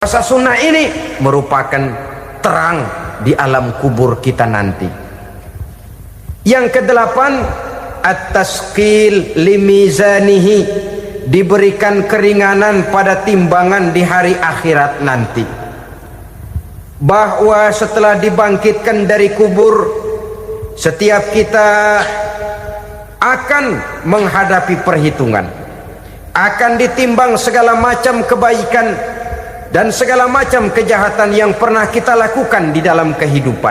Puasa sunnah ini merupakan terang di alam kubur kita nanti. Yang kedelapan, at-tasqil limizanihi, diberikan keringanan pada timbangan di hari akhirat nanti. Bahwa setelah dibangkitkan dari kubur, setiap kita akan menghadapi perhitungan, akan ditimbang segala macam kebaikan dan segala macam kejahatan yang pernah kita lakukan di dalam kehidupan.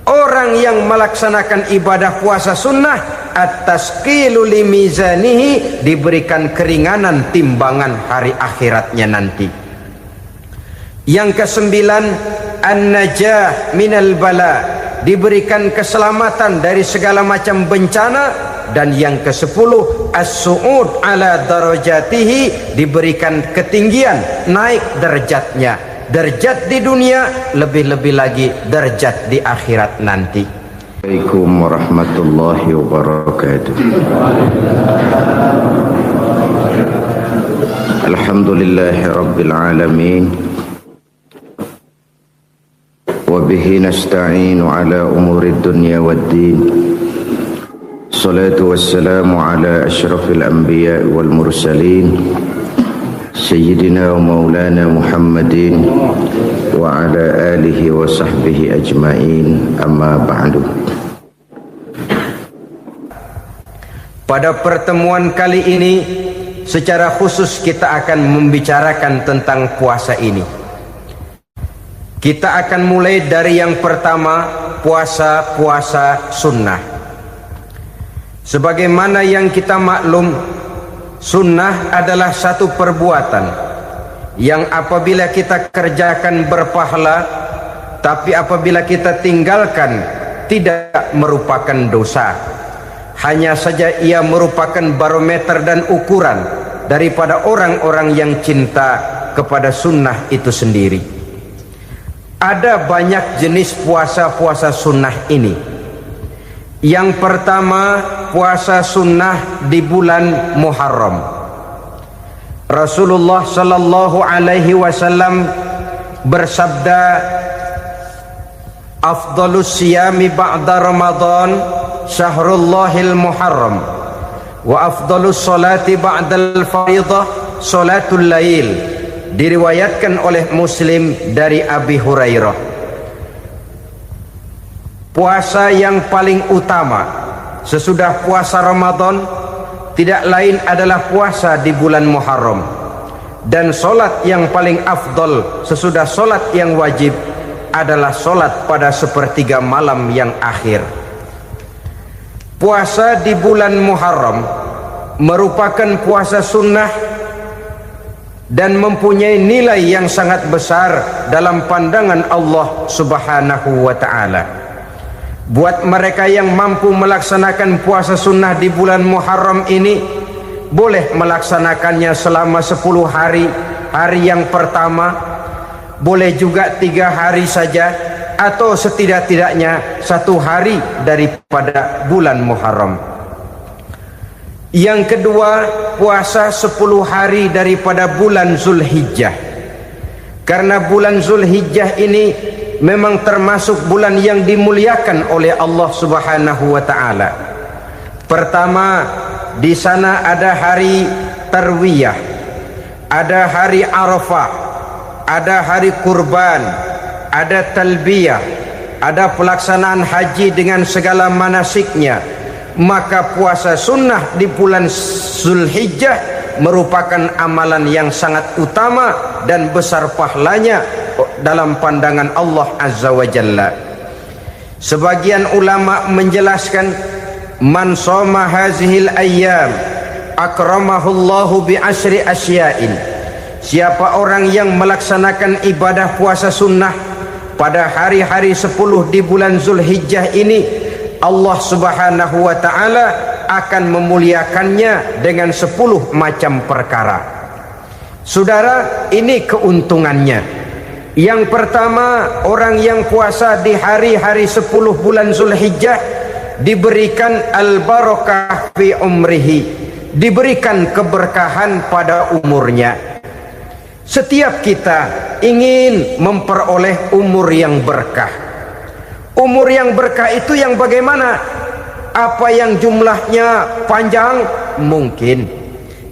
Orang yang melaksanakan ibadah puasa sunnah, at-tasqilu limizanihi, diberikan keringanan timbangan hari akhiratnya nanti. Yang kesembilan, an-najah minal bala, diberikan keselamatan dari segala macam bencana. Dan yang ke-10, as-su'ud ala darajatihi, diberikan ketinggian, naik derajatnya, derajat di dunia, lebih-lebih lagi derajat di akhirat nanti. Assalamualaikum warahmatullahi wabarakatuh. Alhamdulillahi rabbil alamin, wa bihi nasta'inu ala umuri dunya waddin. Salatu wassalamu ala ashrafil anbiya wal mursalin, Sayyidina wa maulana Muhammadin wa ala alihi wa sahbihi ajma'in, amma ba'du. Pada pertemuan kali ini secara khusus kita akan membicarakan tentang puasa ini. Kita akan mulai dari yang pertama, puasa sunnah. Sebagaimana yang kita maklum, sunnah adalah satu perbuatan yang apabila kita kerjakan berpahala, tapi apabila kita tinggalkan tidak merupakan dosa. Hanya saja ia merupakan barometer dan ukuran daripada orang-orang yang cinta kepada sunnah itu sendiri. Ada banyak jenis puasa sunnah ini. Yang pertama, puasa sunnah di bulan Muharram. Rasulullah sallallahu alaihi wasallam bersabda, afdalus siyami ba'da Ramadan syahrullahil Muharram, wa afdalus salati ba'dal faridah salatul lail. Diriwayatkan oleh Muslim dari Abi Hurairah. Puasa yang paling utama sesudah puasa Ramadan tidak lain adalah puasa di bulan Muharram. Dan solat yang paling afdol sesudah solat yang wajib adalah solat pada sepertiga malam yang akhir. Puasa di bulan Muharram merupakan puasa sunnah dan mempunyai nilai yang sangat besar dalam pandangan Allah Subhanahu wa ta'ala. Buat mereka yang mampu melaksanakan puasa sunnah di bulan Muharram ini, boleh melaksanakannya selama 10 hari. Hari yang pertama, boleh juga 3 hari saja, atau setidak-tidaknya 1 hari daripada bulan Muharram. Yang kedua, puasa 10 hari daripada bulan Zulhijjah. Karena bulan Zulhijjah ini memang termasuk bulan yang dimuliakan oleh Allah Subhanahu wa ta'ala. Pertama, di sana ada hari Tarwiyah, ada hari Arafah, ada hari kurban, ada talbiyah, ada pelaksanaan haji dengan segala manasiknya. Maka puasa sunnah di bulan Zulhijjah merupakan amalan yang sangat utama dan besar pahalanya dalam pandangan Allah Azza wa Jalla. Sebagian ulama menjelaskan, man shoma hazihil ayyam akramahullahu bi asyri asya'in. Siapa orang yang melaksanakan ibadah puasa sunnah pada hari-hari 10 di bulan Zulhijjah ini, Allah Subhanahu wa ta'ala akan memuliakannya dengan 10 macam perkara. Saudara, ini keuntungannya. Yang pertama, orang yang puasa di hari-hari 10 bulan Zulhijjah diberikan al-barakah fi umrihi, diberikan keberkahan pada umurnya. Setiap kita ingin memperoleh umur yang berkah. Umur yang berkah itu yang bagaimana? Apa yang jumlahnya panjang? Mungkin.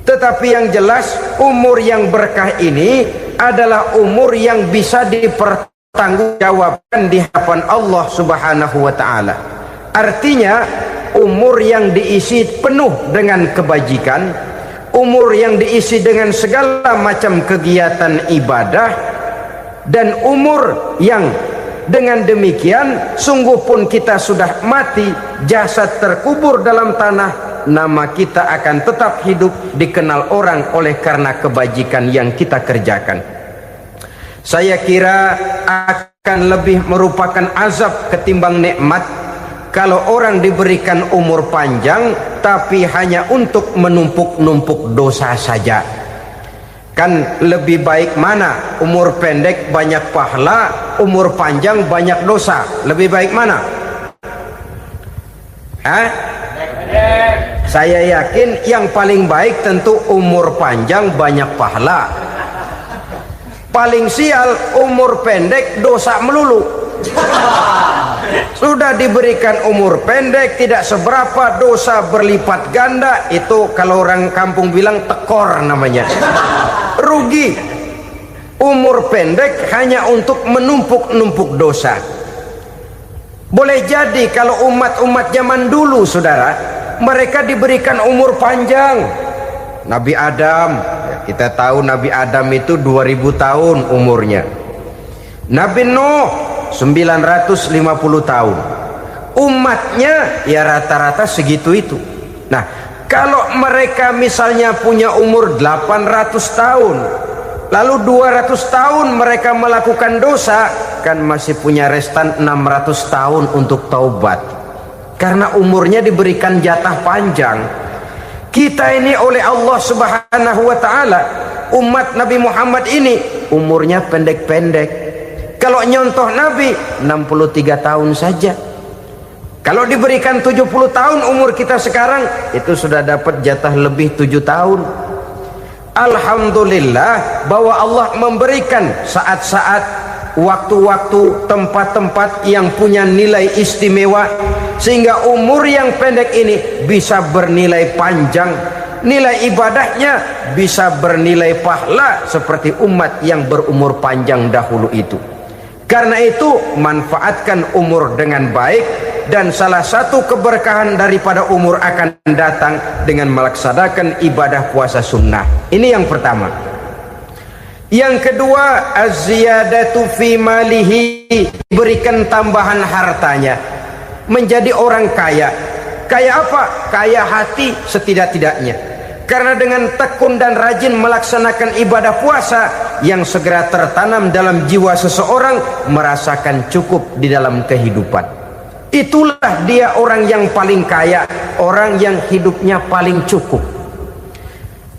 Tetapi yang jelas umur yang berkah ini adalah umur yang bisa dipertanggungjawabkan di hadapan Allah Subhanahu wa taala. Artinya umur yang diisi penuh dengan kebajikan, umur yang diisi dengan segala macam kegiatan ibadah, dan umur yang dengan demikian sungguh pun kita sudah mati, jasad terkubur dalam tanah, nama kita akan tetap hidup, dikenal orang oleh karena kebajikan yang kita kerjakan. Saya kira akan lebih merupakan azab ketimbang nikmat kalau orang diberikan umur panjang tapi hanya untuk menumpuk-numpuk dosa saja. Kan lebih baik mana? Umur pendek banyak pahala, umur panjang banyak dosa. Lebih baik mana? Saya yakin yang paling baik tentu umur panjang banyak pahala. Paling sial umur pendek dosa melulu. Sudah diberikan umur pendek tidak seberapa, dosa berlipat ganda. Itu kalau orang kampung bilang tekor namanya. Rugi. Umur pendek hanya untuk menumpuk-numpuk dosa. Boleh jadi kalau umat-umat zaman dulu, saudara, mereka diberikan umur panjang. Nabi Adam, kita tahu Nabi Adam itu 2000 tahun umurnya. Nabi Nuh 950 tahun. Umatnya ya rata-rata segitu itu. Nah, kalau mereka misalnya punya umur 800 tahun, lalu 200 tahun mereka melakukan dosa, kan masih punya restan 600 tahun untuk taubat. Karena umurnya diberikan jatah panjang. Kita ini oleh Allah Subhanahu wa taala, umat Nabi Muhammad ini umurnya pendek-pendek. Kalau nyontoh Nabi 63 tahun saja. Kalau diberikan 70 tahun umur kita sekarang, itu sudah dapat jatah lebih 7 tahun. Alhamdulillah bahwa Allah memberikan saat-saat, waktu-waktu, tempat-tempat yang punya nilai istimewa, sehingga umur yang pendek ini bisa bernilai panjang, nilai ibadahnya bisa bernilai pahala seperti umat yang berumur panjang dahulu itu. Karena itu manfaatkan umur dengan baik, dan salah satu keberkahan daripada umur akan datang dengan melaksanakan ibadah puasa sunnah. Ini yang pertama. Yang kedua, az-ziyadatu fi malihi, diberikan tambahan hartanya, menjadi orang kaya. Kaya apa? Kaya hati setidak-tidaknya. Karena dengan tekun dan rajin melaksanakan ibadah puasa, yang segera tertanam dalam jiwa seseorang merasakan cukup di dalam kehidupan. Itulah dia orang yang paling kaya, orang yang hidupnya paling cukup.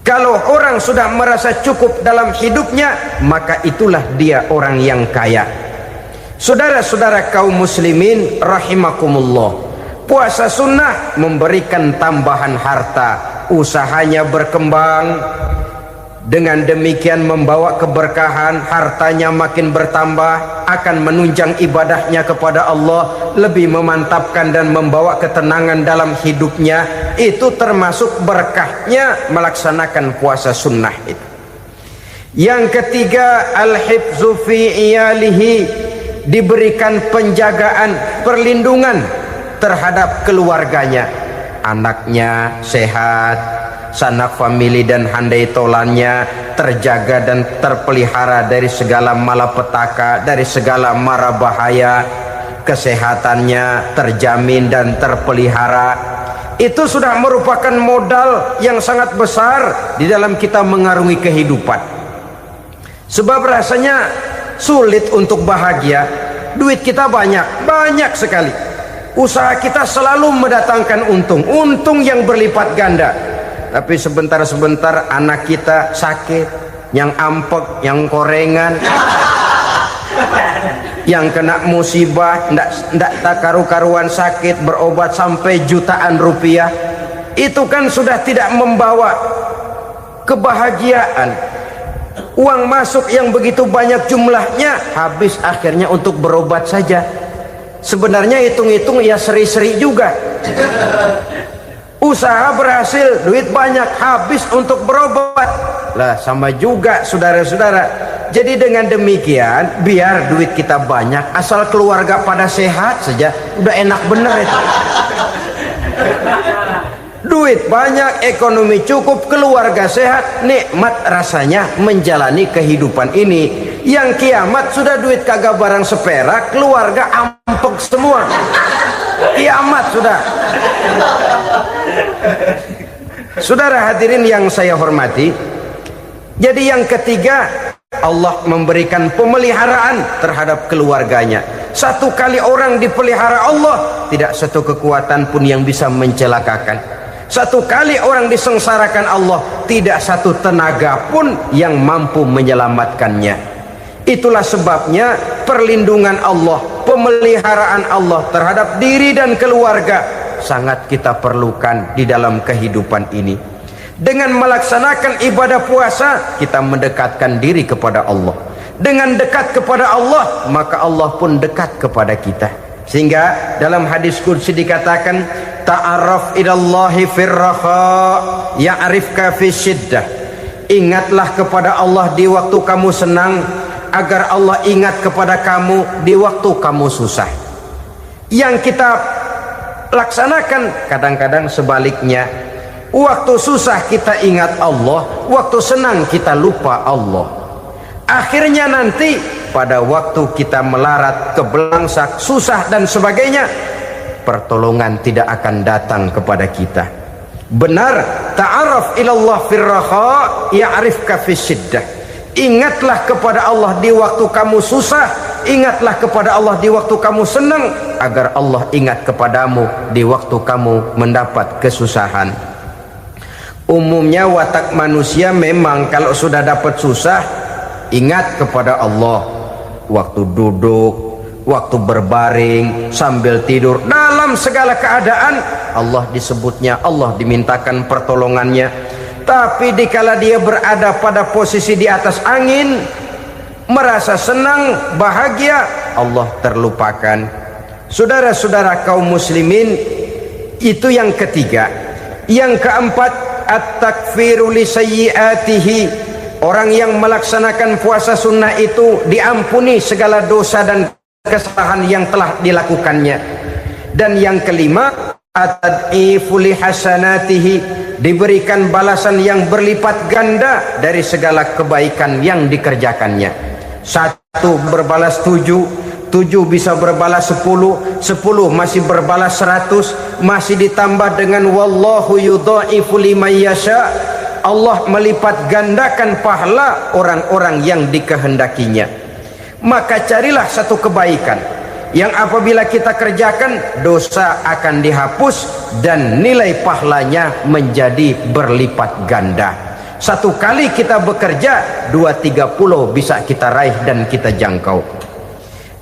Kalau orang sudah merasa cukup dalam hidupnya, maka itulah dia orang yang kaya. Saudara-saudara kaum muslimin rahimakumullah, puasa sunnah memberikan tambahan harta, usahanya berkembang, dengan demikian membawa keberkahan, hartanya makin bertambah, akan menunjang ibadahnya kepada Allah, lebih memantapkan dan membawa ketenangan dalam hidupnya. Itu termasuk berkahnya melaksanakan puasa sunnah itu. Yang ketiga, al-hifzu fi iyalihi, diberikan penjagaan, perlindungan terhadap keluarganya, anaknya sehat, sanak famili dan handai tolannya terjaga dan terpelihara dari segala malapetaka, dari segala mara bahaya, kesehatannya terjamin dan terpelihara. Itu sudah merupakan modal yang sangat besar di dalam kita mengarungi kehidupan. Sebab rasanya sulit untuk bahagia, duit kita banyak sekali, usaha kita selalu mendatangkan untung yang berlipat ganda. Tapi sebentar-sebentar anak kita sakit, yang ampek, yang korengan, yang kena musibah, ndak tak karu-karuan sakit, berobat sampai jutaan rupiah. Itu kan sudah tidak membawa kebahagiaan. Uang masuk yang begitu banyak jumlahnya habis akhirnya untuk berobat saja. Sebenarnya hitung-hitung ya seri-seri juga. Usaha berhasil, duit banyak, habis untuk berobat. Lah sama juga saudara-saudara. Jadi dengan demikian biar duit kita banyak, asal keluarga pada sehat saja, udah enak bener itu. Duit banyak, ekonomi cukup, keluarga sehat, nikmat rasanya menjalani kehidupan ini. Yang kiamat sudah duit kagak barang seperak, keluarga ampek semua. Kiamat sudah. Saudara hadirin yang saya hormati, jadi yang ketiga, Allah memberikan pemeliharaan terhadap keluarganya. Satu kali orang dipelihara Allah, tidak satu kekuatan pun yang bisa mencelakakan. Satu kali orang disengsarakan Allah, tidak satu tenaga pun yang mampu menyelamatkannya. Itulah sebabnya perlindungan Allah, pemeliharaan Allah terhadap diri dan keluarga sangat kita perlukan di dalam kehidupan ini. Dengan melaksanakan ibadah puasa, kita mendekatkan diri kepada Allah. Dengan dekat kepada Allah, maka Allah pun dekat kepada kita. Sehingga dalam hadis qudsi dikatakan, ta'arraf ilallahi firraha ya'rifka fi syiddah. Ingatlah kepada Allah di waktu kamu senang, agar Allah ingat kepada kamu di waktu kamu susah. Yang kita laksanakan kadang-kadang sebaliknya. Waktu susah kita ingat Allah, waktu senang kita lupa Allah. Akhirnya nanti pada waktu kita melarat, kebelangsak, susah dan sebagainya, pertolongan tidak akan datang kepada kita. Benar, ta'arraf ilallah firraha ya'rifka fi syiddah. Ingatlah kepada Allah di waktu kamu susah, ingatlah kepada Allah di waktu kamu senang, agar Allah ingat kepadamu di waktu kamu mendapat kesusahan. Umumnya watak manusia memang kalau sudah dapat susah, ingat kepada Allah. Waktu duduk, waktu berbaring, sambil tidur, dalam segala keadaan Allah disebutnya, Allah dimintakan pertolongannya. Tapi dikala dia berada pada posisi di atas angin, merasa senang, bahagia, Allah terlupakan. Saudara-saudara kaum muslimin, itu yang ketiga. Yang keempat, at-takfiru li sayyiatihi. Orang yang melaksanakan puasa sunnah itu diampuni segala dosa dan kesalahan yang telah dilakukannya. Dan yang kelima, at-tad'ifu li hasanatihi, diberikan balasan yang berlipat ganda dari segala kebaikan yang dikerjakannya. Satu berbalas 7, 7 bisa berbalas 10, 10 masih berbalas 100, masih ditambah dengan wallahu yudha'ifu liman yasha. Allah melipat gandakan pahala orang-orang yang dikehendakinya. Maka carilah satu kebaikan yang apabila kita kerjakan, dosa akan dihapus dan nilai pahalanya menjadi berlipat ganda. Satu kali kita bekerja, 2-3 bisa kita raih dan kita jangkau.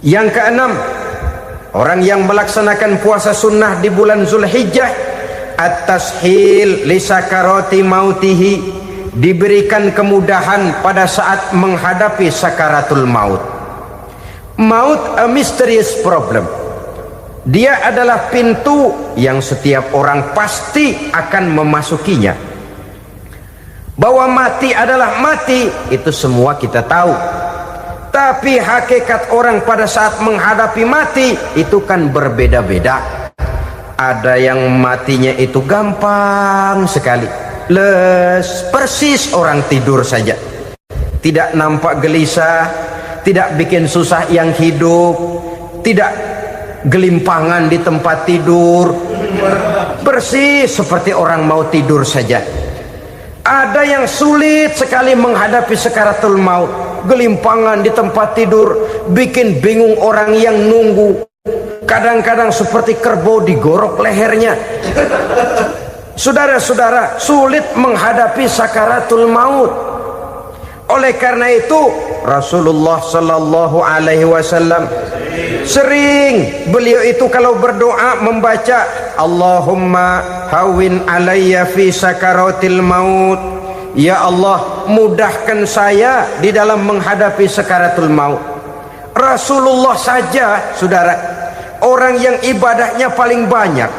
Yang keenam, orang yang melaksanakan puasa sunnah di bulan Zulhijjah, at-tashil li sakarati mautihi, diberikan kemudahan pada saat menghadapi sakaratul maut. Maut a mysterious problem. Dia adalah pintu yang setiap orang pasti akan memasukinya. Bahwa mati adalah mati, itu semua kita tahu. Tapi hakikat orang pada saat menghadapi mati itu kan berbeda-beda. Ada yang matinya itu gampang sekali, persis orang tidur saja, tidak nampak gelisah, tidak bikin susah yang hidup, tidak gelimpangan di tempat tidur, persis seperti orang mau tidur saja. Ada yang sulit sekali menghadapi sakaratul maut, gelimpangan di tempat tidur, bikin bingung orang yang nunggu. Kadang-kadang seperti kerbau digorok lehernya. Saudara-saudara, sulit menghadapi sakaratul maut. Oleh karena itu Rasulullah sallallahu alaihi wasallam sering beliau itu kalau berdoa membaca Allahumma hawin alayya fi sakaratil maut, ya Allah, mudahkan saya di dalam menghadapi sakaratul maut. Rasulullah saja, saudara, orang yang ibadahnya paling banyak,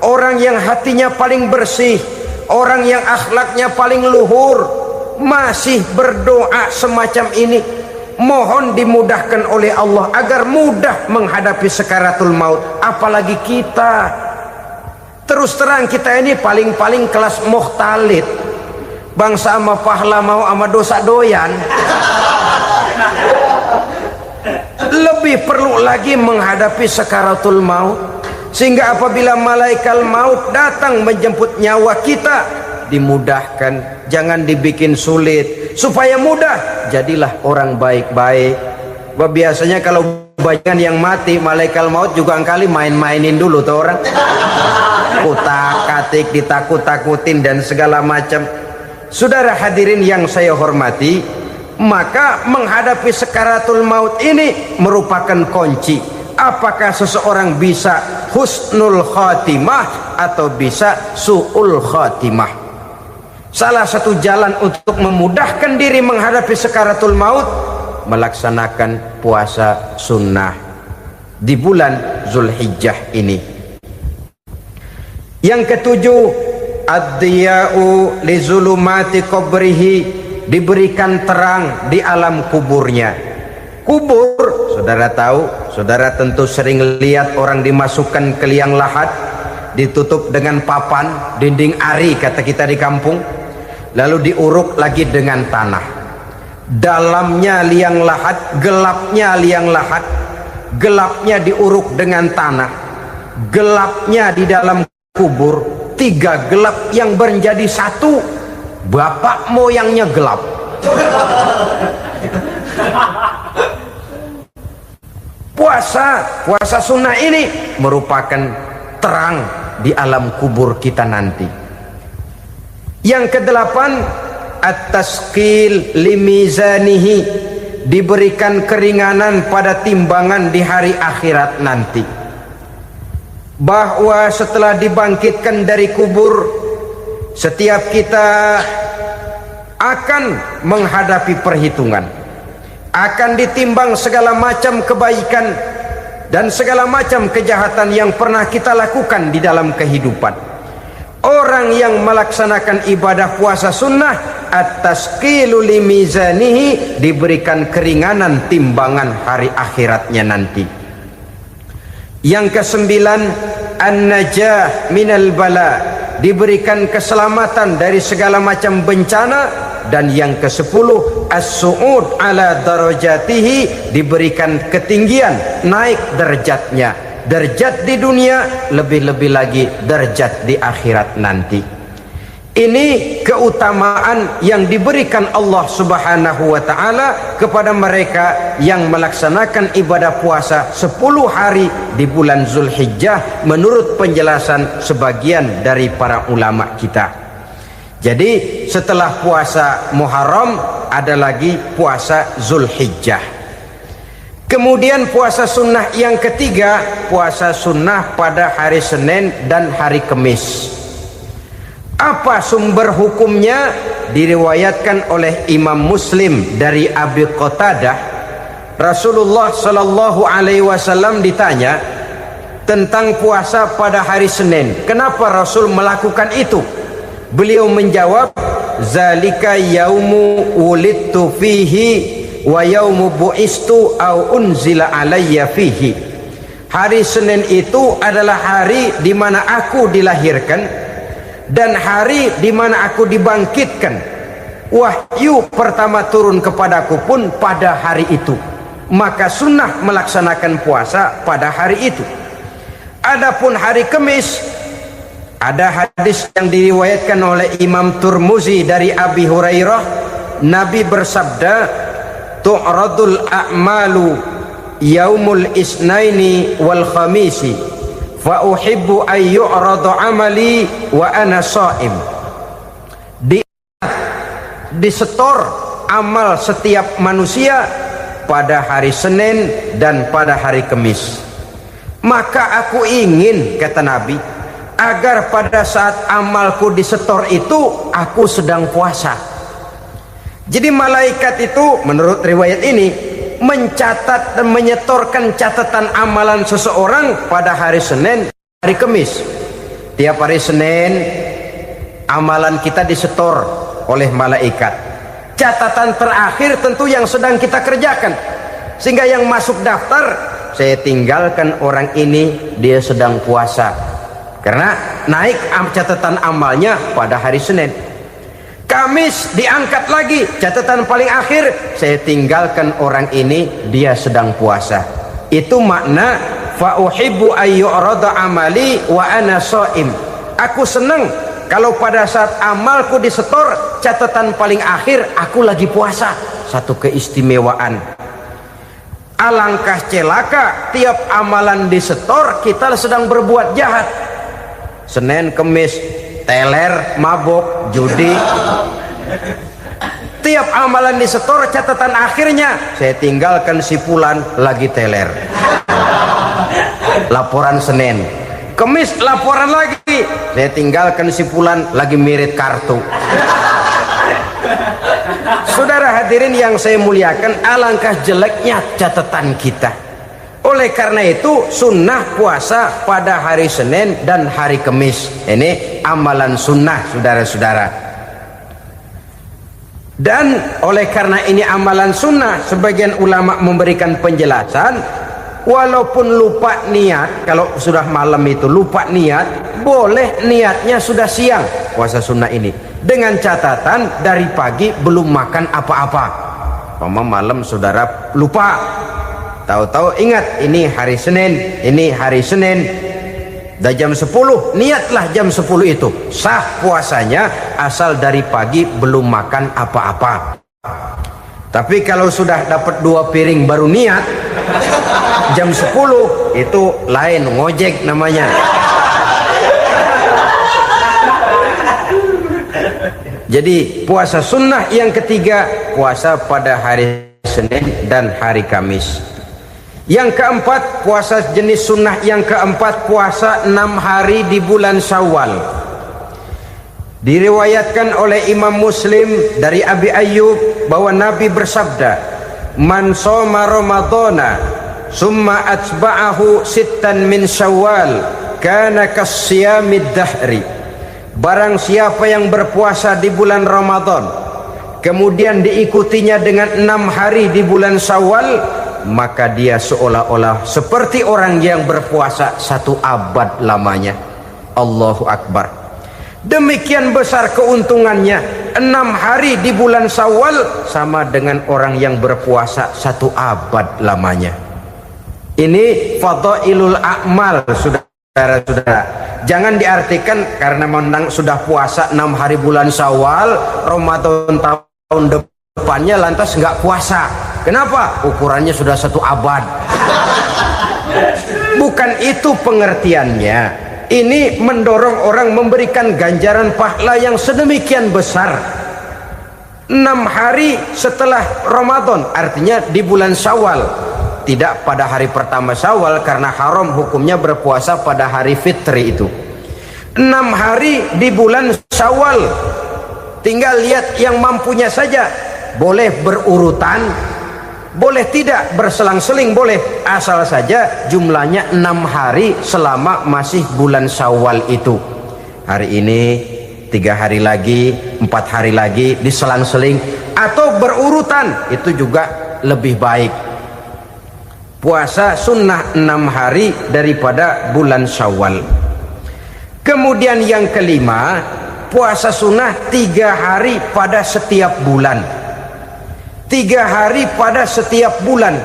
orang yang hatinya paling bersih, orang yang akhlaknya paling luhur, masih berdoa semacam ini. Mohon dimudahkan oleh Allah agar mudah menghadapi sakaratul maut. Apalagi kita, terus terang kita ini paling-paling kelas muhtalid, bangsa ama pahla mau ama dosa doyan. Lebih perlu lagi menghadapi sakaratul maut, sehingga apabila malaikat maut datang menjemput nyawa kita, dimudahkan, jangan dibikin sulit, supaya mudah. Jadilah orang baik-baik. Biasanya kalau banyak yang mati, malaikat maut juga kali main-mainin dulu tuh orang, kutak-katik, ditakut-takutin dan segala macam. Saudara hadirin yang saya hormati, maka menghadapi sakaratul maut ini merupakan kunci. Apakah seseorang bisa husnul khatimah atau bisa su'ul khatimah? Salah satu jalan untuk memudahkan diri menghadapi sakaratul maut, melaksanakan puasa sunnah di bulan Zulhijjah ini. Yang ketujuh, ad-diya'u li zulumati qabrihi, diberikan terang di alam kuburnya. Kubur, saudara tahu, saudara tentu sering lihat orang dimasukkan ke liang lahat, ditutup dengan papan, dinding ari kata kita di kampung, lalu diuruk lagi dengan tanah. Dalamnya liang lahat, gelapnya liang lahat, gelapnya diuruk dengan tanah, gelapnya di dalam kubur, tiga gelap yang menjadi satu. Bapak moyangnya gelap. Puasa sunnah ini merupakan terang di alam kubur kita nanti. Yang kedelapan, at-tasqil limizanihi, diberikan keringanan pada timbangan di hari akhirat nanti. Bahwa setelah dibangkitkan dari kubur, setiap kita akan menghadapi perhitungan, akan ditimbang segala macam kebaikan dan segala macam kejahatan yang pernah kita lakukan di dalam kehidupan. Orang yang melaksanakan ibadah puasa sunnah, at-tasqilu limizanihi, diberikan keringanan timbangan hari akhiratnya nanti. Yang kesembilan, an-najah minal bala, diberikan keselamatan dari segala macam bencana. Dan yang ke-10, as-su'ud ala darajatihi, diberikan ketinggian, naik derajatnya, derajat di dunia, lebih-lebih lagi derajat di akhirat nanti. Ini keutamaan yang diberikan Allah Subhanahu wa ta'ala kepada mereka yang melaksanakan ibadah puasa 10 hari di bulan Zulhijjah, menurut penjelasan sebagian dari para ulama kita. Jadi setelah puasa Muharram ada lagi puasa Zulhijjah. Kemudian puasa sunnah yang ketiga, puasa sunnah pada hari Senin dan hari Kamis. Apa sumber hukumnya? Diriwayatkan oleh Imam Muslim dari Abi Qatadah, Rasulullah Shallallahu Alaihi Wasallam ditanya tentang puasa pada hari Senin. Kenapa Rasul melakukan itu? Beliau menjawab, zalika yaumu wulidtu fihi wa yaumu bu'istu au unzila alayya fihi. Hari Senin itu adalah hari di mana aku dilahirkan dan hari di mana aku dibangkitkan. Wahyu pertama turun kepadaku pun pada hari itu. Maka sunnah melaksanakan puasa pada hari itu. Adapun hari Kamis, ada hadis yang diriwayatkan oleh Imam Turmuzi dari Abi Hurairah, Nabi bersabda, tu'radul a'malu yaumul isnaini wal khamisi fa uhibbu ay yu'rada amali wa ana sha'im. Disetor amal setiap manusia pada hari Senin dan pada hari Kamis. Maka aku ingin, kata Nabi, agar pada saat amalku disetor itu aku sedang puasa. Jadi malaikat itu menurut riwayat ini mencatat dan menyetorkan catatan amalan seseorang pada hari Senin, hari Kamis. Tiap hari Senin amalan kita disetor oleh malaikat. Catatan terakhir tentu yang sedang kita kerjakan, sehingga yang masuk daftar, saya tinggalkan orang ini, dia sedang puasa, karena naik catatan amalnya pada hari Senin. Kamis diangkat lagi, catatan paling akhir, saya tinggalkan orang ini, dia sedang puasa. Itu makna fa uhibbu ayyurada amali wa ana shaim. Aku senang kalau pada saat amalku disetor, catatan paling akhir aku lagi puasa. Satu keistimewaan. Alangkah celaka tiap amalan disetor kita sedang berbuat jahat. Senin, Kemis, teler, mabok, judi. Tiap amalan disetor, catatan akhirnya saya tinggalkan si fulan lagi teler. Laporan Senin. Kemis laporan lagi, saya tinggalkan si fulan lagi mirit kartu. Saudara hadirin yang saya muliakan, alangkah jeleknya catatan kita. Oleh karena itu sunnah puasa pada hari Senin dan hari Kamis. Ini amalan sunnah, saudara-saudara. Dan oleh karena ini amalan sunnah, sebagian ulama memberikan penjelasan, walaupun lupa niat, kalau sudah malam itu lupa niat, boleh niatnya sudah siang puasa sunnah ini, dengan catatan dari pagi belum makan apa-apa. Malam saudara lupa, tahu-tahu ingat ini hari Senin, dah jam 10, niatlah jam 10 itu, sah puasanya asal dari pagi belum makan apa-apa. Tapi kalau sudah dapat 2 piring baru niat jam 10, itu lain, ngojek namanya. Jadi puasa sunnah yang ketiga, puasa pada hari Senin dan hari Kamis. Yang keempat, puasa jenis sunnah yang keempat, puasa 6 hari di bulan Syawal. Diriwayatkan oleh Imam Muslim dari Abi Ayyub bahwa Nabi bersabda, "Man shoma Ramadhana summa atba'ahu sittan min Syawal kana kasyamid dahri." Barang siapa yang berpuasa di bulan Ramadan kemudian diikutinya dengan 6 hari di bulan Syawal, maka dia seolah-olah seperti orang yang berpuasa 1 abad lamanya. Allahu Akbar. Demikian besar keuntungannya. 6 hari di bulan Syawal sama dengan orang yang berpuasa 1 abad lamanya. Ini fadailul a'mal, saudara-saudara. Jangan diartikan karena menang sudah puasa 6 hari bulan Syawal, Ramadan tahun depannya lantas nggak puasa. Kenapa? Ukurannya sudah 1 abad. Bukan itu pengertiannya. Ini mendorong orang memberikan ganjaran pahala yang sedemikian besar. 6 hari setelah Ramadan, artinya di bulan Syawal. Tidak pada hari pertama Syawal karena haram hukumnya berpuasa pada hari fitri itu. 6 hari di bulan Syawal. Tinggal lihat yang mampunya saja. Boleh berurutan, boleh tidak berselang-seling, boleh, asal saja jumlahnya 6 hari selama masih bulan Syawal itu. Hari ini 3 hari lagi, 4 hari lagi, diselang-seling atau berurutan, itu juga lebih baik. Puasa sunnah 6 hari daripada bulan Syawal. Kemudian yang kelima, puasa sunnah 3 hari pada setiap bulan. 3 hari pada setiap bulan.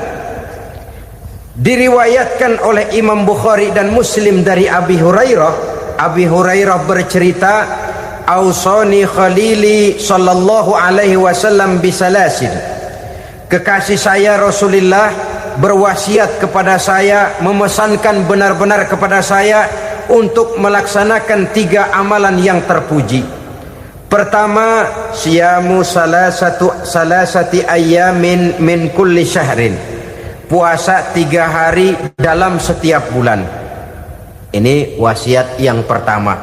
Diriwayatkan oleh Imam Bukhari dan Muslim dari Abi Hurairah. Abi Hurairah bercerita, "Ausani khalili sallallahu alaihi wasallam bisalasin." Kekasih saya Rasulullah berwasiat kepada saya, memesankan benar-benar kepada saya untuk melaksanakan 3 amalan yang terpuji. Pertama, siyamu salasati ayyamin min kulli syahrin. Puasa 3 hari dalam setiap bulan. Ini wasiat yang pertama.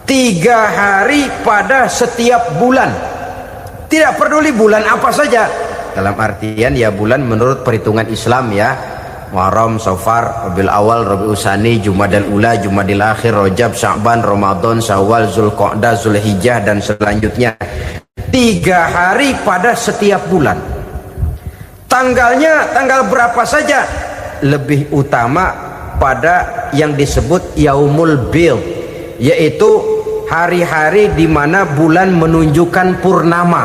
3 hari pada setiap bulan. Tidak peduli bulan apa saja. Dalam artian ya bulan menurut perhitungan Islam ya. Muharram, Safar, Rabiul Awal, Rabiul Tsani, Jumadal Ula, Jumadil Akhir, Rajab, Sya'ban, Ramadan, Syawal, Zulqa'dah, Zulhijjah dan selanjutnya. 3 hari pada setiap bulan. Tanggalnya tanggal berapa saja. Lebih utama pada yang disebut Yaumul Bil, yaitu hari-hari di mana bulan menunjukkan purnama.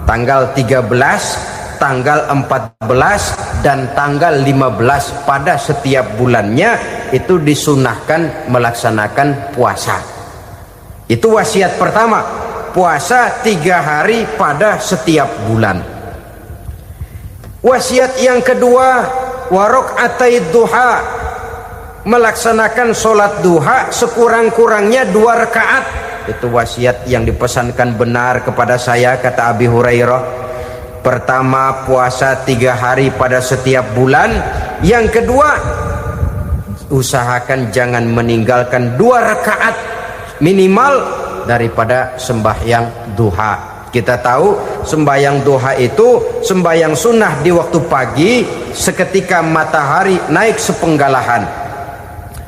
Tanggal 13, tanggal 14 dan tanggal 15 pada setiap bulannya itu disunahkan melaksanakan puasa. Itu wasiat pertama, puasa 3 hari pada setiap bulan. Wasiat yang kedua, waraqatai duha, melaksanakan sholat duha sekurang-kurangnya 2 rakaat. Itu wasiat yang dipesankan benar kepada saya, kata Abi Hurairah. Pertama, puasa 3 hari pada setiap bulan. Yang kedua, usahakan jangan meninggalkan 2 rakaat minimal daripada sembahyang duha. Kita tahu sembahyang duha itu sembahyang sunnah di waktu pagi seketika matahari naik sepenggalahan.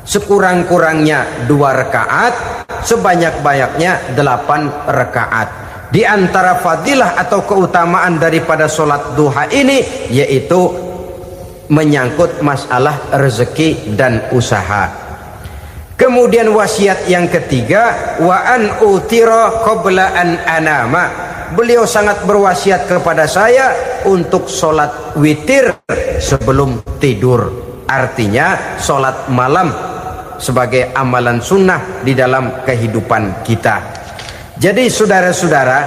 Sekurang-kurangnya 2 rakaat, sebanyak-banyaknya 8 rakaat. Di antara fadilah atau keutamaan daripada sholat duha ini yaitu menyangkut masalah rezeki dan usaha. Kemudian wasiat yang ketiga, wa an utira qabla an anama. Beliau sangat berwasiat kepada saya untuk sholat witir sebelum tidur. Artinya sholat malam sebagai amalan sunnah di dalam kehidupan kita. Jadi saudara-saudara,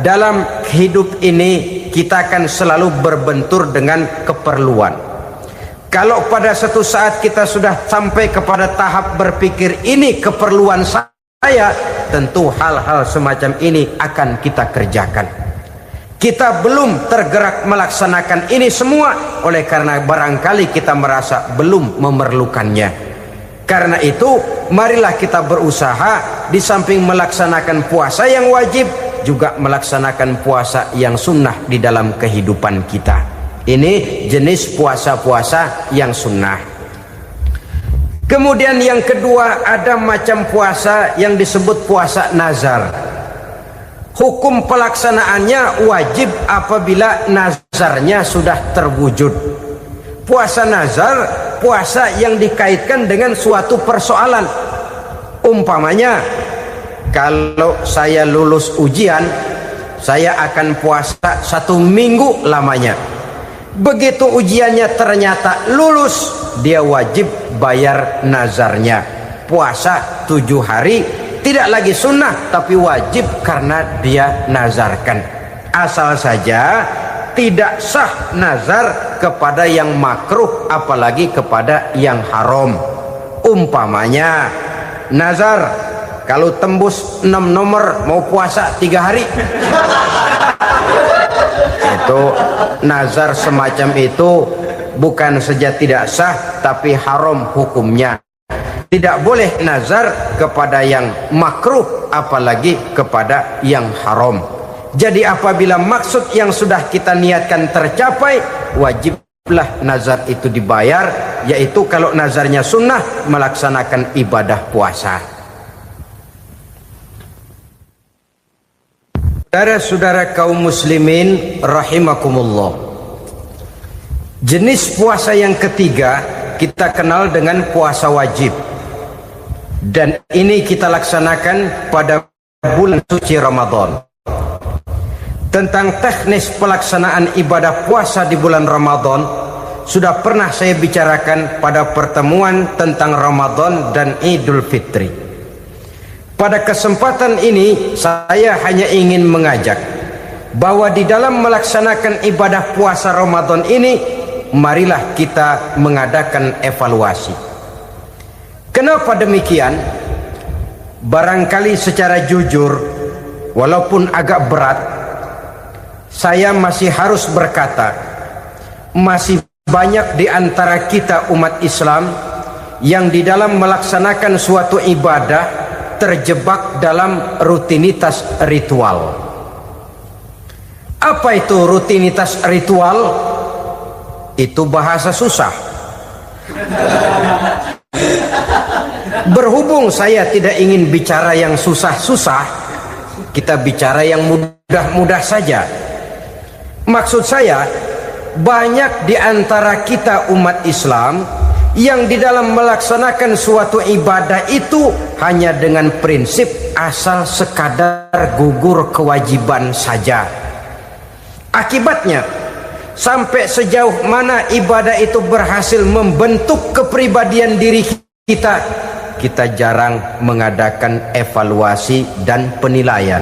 dalam hidup ini kita akan selalu berbentur dengan keperluan. Kalau pada satu saat kita sudah sampai kepada tahap berpikir ini keperluan saya, tentu hal-hal semacam ini akan kita kerjakan. Kita belum tergerak melaksanakan ini semua oleh karena barangkali kita merasa belum memerlukannya. Karena itu marilah kita berusaha di samping melaksanakan puasa yang wajib juga melaksanakan puasa yang sunnah di dalam kehidupan kita. Ini jenis puasa-puasa yang sunnah. Kemudian yang kedua, ada macam puasa yang disebut puasa nazar. Hukum pelaksanaannya wajib apabila nazarnya sudah terwujud. Puasa nazar, puasa yang dikaitkan dengan suatu persoalan. Umpamanya, kalau saya lulus ujian, saya akan puasa 1 minggu lamanya. Begitu ujiannya ternyata lulus, dia wajib bayar nazarnya. Puasa 7 hari, tidak lagi sunnah tapi wajib karena dia nazarkan. Asal saja tidak sah nazar kepada yang makruh apalagi kepada yang haram. Umpamanya nazar kalau tembus 6 nomor mau puasa 3 hari. Itu nazar semacam itu bukan saja tidak sah tapi haram hukumnya. Tidak boleh nazar kepada yang makruh apalagi kepada yang haram. Jadi apabila maksud yang sudah kita niatkan tercapai, wajiblah nazar itu dibayar, yaitu kalau nazarnya sunnah melaksanakan ibadah puasa. Saudara-saudara kaum muslimin rahimakumullah. Jenis puasa yang ketiga kita kenal dengan puasa wajib. Dan ini kita laksanakan pada bulan suci Ramadan. Tentang teknis pelaksanaan ibadah puasa di bulan Ramadan sudah pernah saya bicarakan pada pertemuan tentang Ramadan dan Idul Fitri. Pada kesempatan ini saya hanya ingin mengajak bahwa di dalam melaksanakan ibadah puasa Ramadan ini, marilah kita mengadakan evaluasi. Kenapa demikian? Barangkali secara jujur, walaupun agak berat, saya masih harus berkata, masih banyak di antara kita umat Islam yang di dalam melaksanakan suatu ibadah terjebak dalam rutinitas ritual. Apa itu rutinitas ritual? Itu bahasa susah. Berhubung saya tidak ingin bicara yang susah-susah, kita bicara yang mudah-mudah saja. Maksud saya, banyak di antara kita umat Islam yang di dalam melaksanakan suatu ibadah itu hanya dengan prinsip asal sekadar gugur kewajiban saja. Akibatnya, sampai sejauh mana ibadah itu berhasil membentuk kepribadian diri kita, kita jarang mengadakan evaluasi dan penilaian.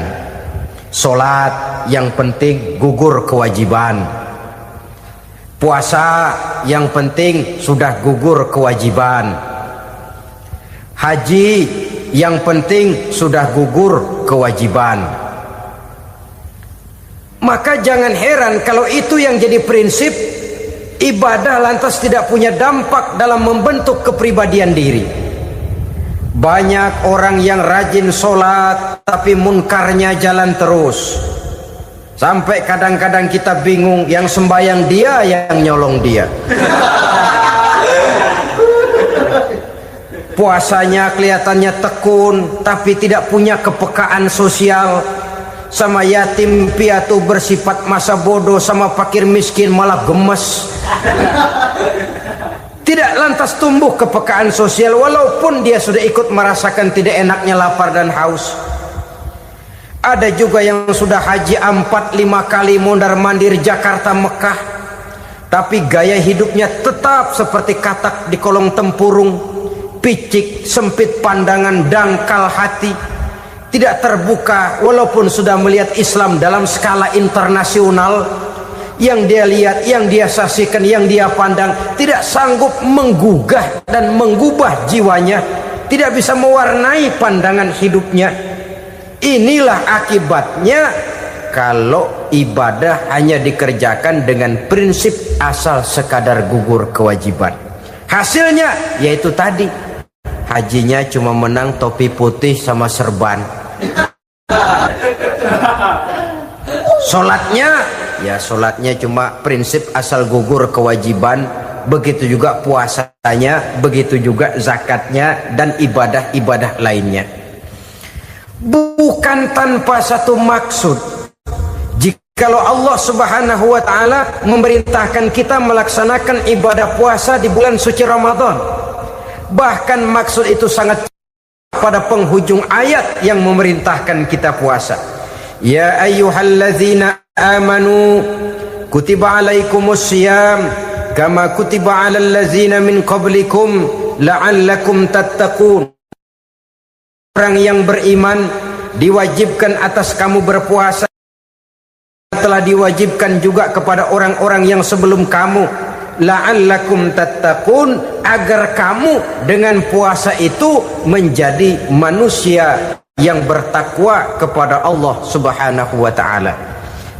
Salat yang penting gugur kewajiban. Puasa yang penting sudah gugur kewajiban. Haji yang penting sudah gugur kewajiban. Maka jangan heran kalau itu yang jadi prinsip, ibadah lantas tidak punya dampak dalam membentuk kepribadian diri. Banyak orang yang rajin sholat tapi munkarnya jalan terus. Sampai kadang-kadang kita bingung, yang sembahyang dia, yang nyolong dia. Puasanya kelihatannya tekun tapi tidak punya kepekaan sosial. Sama yatim piatu bersifat masa bodoh, sama fakir miskin malah gemes. Tidak lantas tumbuh kepekaan sosial walaupun dia sudah ikut merasakan tidak enaknya lapar dan haus. Ada juga yang sudah haji 4-5 kali mondar-mandir Jakarta Mekah, tapi gaya hidupnya tetap seperti katak di kolong tempurung, picik, sempit pandangan, dangkal hati, tidak terbuka walaupun sudah melihat Islam dalam skala internasional. Yang dia lihat, yang dia saksikan, yang dia pandang tidak sanggup menggugah dan menggubah jiwanya, tidak bisa mewarnai pandangan hidupnya. Inilah akibatnya kalau ibadah hanya dikerjakan dengan prinsip asal sekadar gugur kewajiban. Hasilnya yaitu tadi, hajinya cuma menang topi putih sama serban. Sholatnya cuma prinsip asal gugur kewajiban. Begitu juga puasanya, begitu juga zakatnya dan ibadah-ibadah lainnya. Bukan tanpa satu maksud. Jikalau Allah Subhanahu wa ta'ala memerintahkan kita melaksanakan ibadah puasa di bulan suci Ramadan, bahkan maksud itu sangat pada penghujung ayat yang memerintahkan kita puasa. Ya ayyuhalladzina amanu kutiba alaikumus syiyam kama kutiba alal ladzina min qablikum la'allakum tattaqun. Orang yang beriman diwajibkan atas kamu berpuasa, telah diwajibkan juga kepada orang-orang yang sebelum kamu, la'allakum tattaqun, agar kamu dengan puasa itu menjadi manusia yang bertakwa kepada Allah Subhanahu wa ta'ala.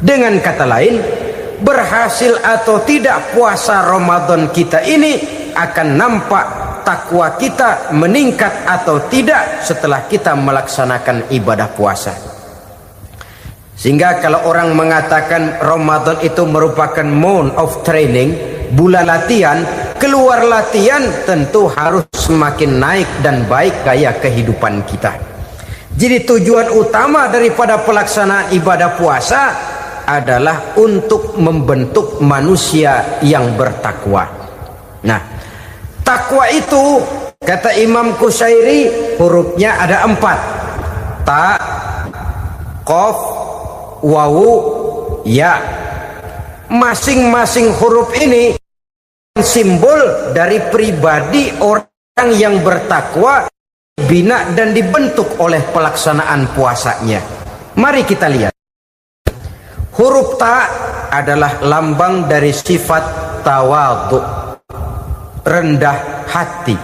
Dengan kata lain, berhasil atau tidak puasa Ramadan kita ini akan nampak takwa kita meningkat atau tidak setelah kita melaksanakan ibadah puasa. Sehingga kalau orang mengatakan Ramadan itu merupakan month of training, bulan latihan, keluar latihan tentu harus semakin naik dan baik gaya kehidupan kita. Jadi tujuan utama daripada pelaksanaan ibadah puasa adalah untuk membentuk manusia yang bertakwa. Nah, takwa itu kata Imam Qushairi hurufnya ada 4. Ta, qaf, wawu, ya. Masing-masing huruf ini simbol dari pribadi orang yang bertakwa, bina dan dibentuk oleh pelaksanaan puasanya. Mari kita lihat. Huruf ta adalah lambang dari sifat tawadhu, rendah hati.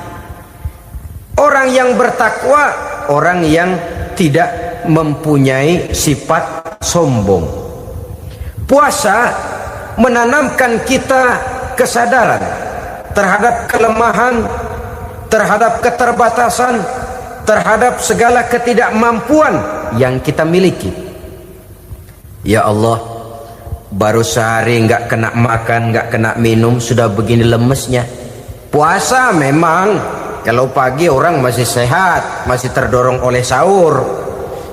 Orang yang bertakwa, orang yang tidak mempunyai sifat sombong. Puasa menanamkan kita kesadaran terhadap kelemahan, terhadap keterbatasan, terhadap segala ketidakmampuan yang kita miliki. Ya Allah, baru sehari nggak kena makan, nggak kena minum, sudah begini lemesnya. Puasa memang, kalau pagi orang masih sehat, masih terdorong oleh sahur,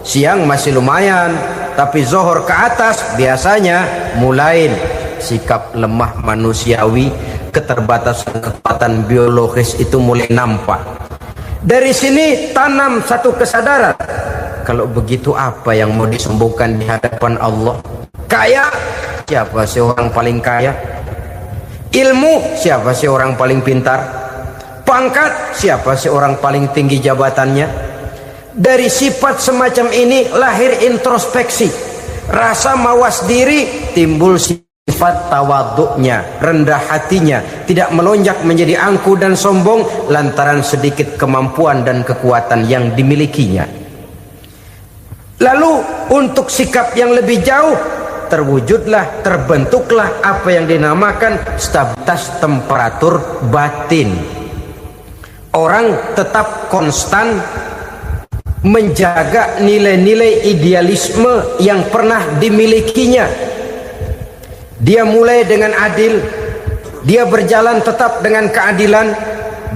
siang masih lumayan, tapi zuhur ke atas biasanya mulai sikap lemah manusiawi, keterbatasan kekuatan biologis itu mulai nampak. Dari sini tanam satu kesadaran, kalau begitu apa yang mau disembuhkan di hadapan Allah? Kaya, siapa sih orang paling kaya? Ilmu, siapa sih orang paling pintar? Pangkat, siapa sih orang paling tinggi jabatannya? Dari sifat semacam ini lahir introspeksi, rasa mawas diri, timbul sifat tawaduknya, rendah hatinya, tidak melonjak menjadi angkuh dan sombong lantaran sedikit kemampuan dan kekuatan yang dimilikinya. Lalu untuk sikap yang lebih jauh, terwujudlah, terbentuklah apa yang dinamakan stabilitas temperatur batin. Orang tetap konstan menjaga nilai-nilai idealisme yang pernah dimilikinya. Dia mulai dengan adil, dia berjalan tetap dengan keadilan,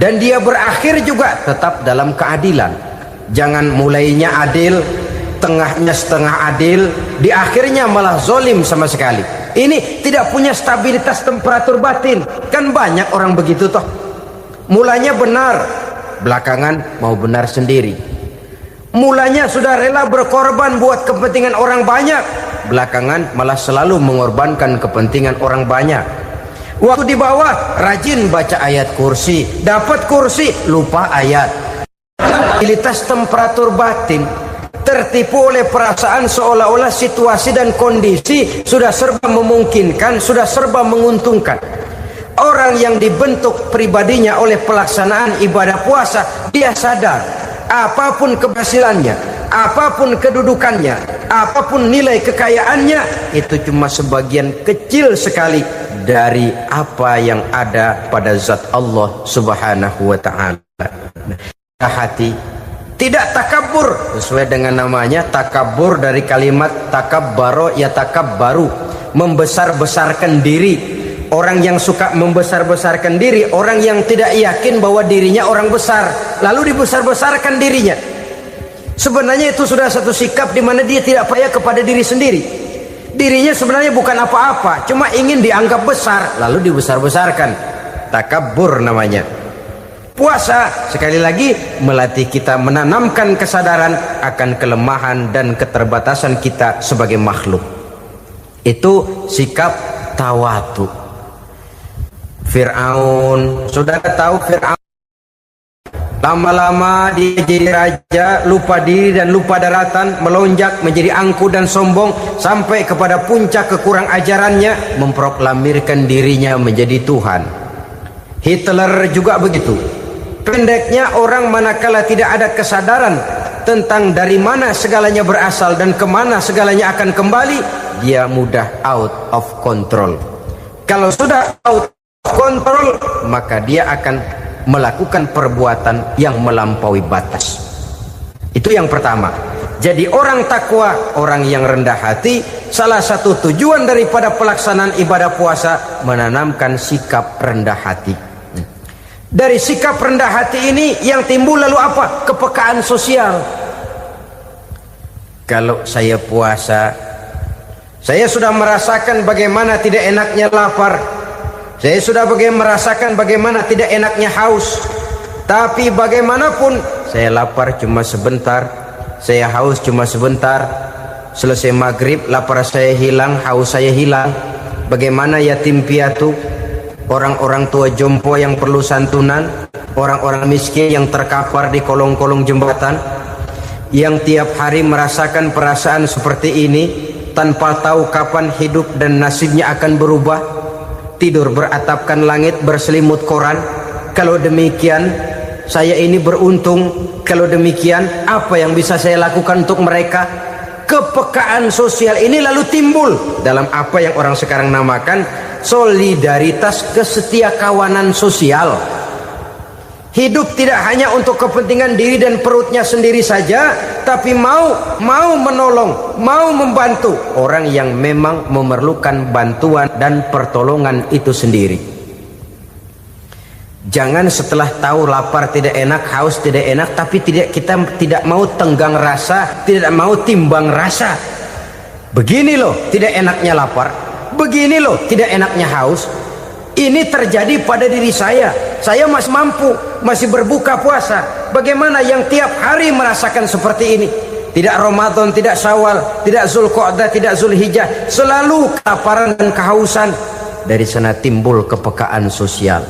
dan dia berakhir juga tetap dalam keadilan. Jangan mulainya adil, tengahnya setengah adil, di akhirnya malah zolim sama sekali. Ini tidak punya stabilitas temperatur batin. Kan banyak orang begitu toh. Mulanya benar, belakangan mau benar sendiri. Mulanya sudah rela berkorban buat kepentingan orang banyak, belakangan malah selalu mengorbankan kepentingan orang banyak. Waktu di bawah rajin baca ayat kursi, dapat kursi lupa ayat. Stabilitas temperatur batin, tertipu oleh perasaan seolah-olah situasi dan kondisi sudah serba memungkinkan, sudah serba menguntungkan. Orang yang dibentuk pribadinya oleh pelaksanaan ibadah puasa, dia sadar apapun keberhasilannya, apapun kedudukannya, apapun nilai kekayaannya, itu cuma sebagian kecil sekali dari apa yang ada pada zat Allah Subhanahu wa ta'ala. Hati tidak takabur, sesuai dengan namanya takabur dari kalimat takabbaro ya takabbaru, membesar-besarkan diri. Orang yang suka membesar-besarkan diri, orang yang tidak yakin bahwa dirinya orang besar, lalu dibesar-besarkan dirinya. Sebenarnya itu sudah satu sikap di mana dia tidak percaya kepada diri sendiri. Dirinya sebenarnya bukan apa-apa, cuma ingin dianggap besar, lalu dibesar-besarkan. Takabbur namanya. Puasa sekali lagi melatih kita menanamkan kesadaran akan kelemahan dan keterbatasan kita sebagai makhluk. Itu sikap tawadu. Fir'aun, saudara tahu Fir'aun, lama-lama dia jadi raja, lupa diri dan lupa daratan, melonjak menjadi angkuh dan sombong sampai kepada puncak kekurang ajarannya, memproklamirkan dirinya menjadi Tuhan. Hitler juga begitu. Pendeknya, orang manakala tidak ada kesadaran tentang dari mana segalanya berasal dan kemana segalanya akan kembali, dia mudah out of control. Kalau sudah out kontrol, maka dia akan melakukan perbuatan yang melampaui batas. Itu yang pertama. Jadi orang takwa, orang yang rendah hati, salah satu tujuan daripada pelaksanaan ibadah puasa menanamkan sikap rendah hati. Dari sikap rendah hati ini yang timbul lalu apa? Kepekaan sosial. Kalau saya puasa, saya sudah merasakan bagaimana tidak enaknya lapar. Saya sudah merasakan bagaimana tidak enaknya haus. Tapi bagaimanapun, saya lapar cuma sebentar, saya haus cuma sebentar. Selesai maghrib, lapar saya hilang, haus saya hilang. Bagaimana yatim piatu, orang-orang tua jompo yang perlu santunan, orang-orang miskin yang terkapar di kolong-kolong jembatan, yang tiap hari merasakan perasaan seperti ini, tanpa tahu kapan hidup dan nasibnya akan berubah. Tidur beratapkan langit, berselimut koran. Kalau demikian, saya ini beruntung. Kalau demikian, apa yang bisa saya lakukan untuk mereka? Kepekaan sosial ini lalu timbul dalam apa yang orang sekarang namakan solidaritas kesetiakawanan sosial. Hidup tidak hanya untuk kepentingan diri dan perutnya sendiri saja, tapi mau menolong, mau membantu orang yang memang memerlukan bantuan dan pertolongan itu sendiri. Jangan setelah tahu lapar tidak enak, haus tidak enak, tapi kita tidak mau tenggang rasa, tidak mau timbang rasa. Begini loh tidak enaknya lapar, begini loh tidak enaknya haus. Ini terjadi pada diri saya masih mampu, masih berbuka puasa. Bagaimana yang tiap hari merasakan seperti ini? Tidak Ramadan, tidak Syawal, tidak Zulqa'dah, tidak Zulhijjah, selalu kelaparan dan kehausan. Dari sana timbul kepekaan sosial.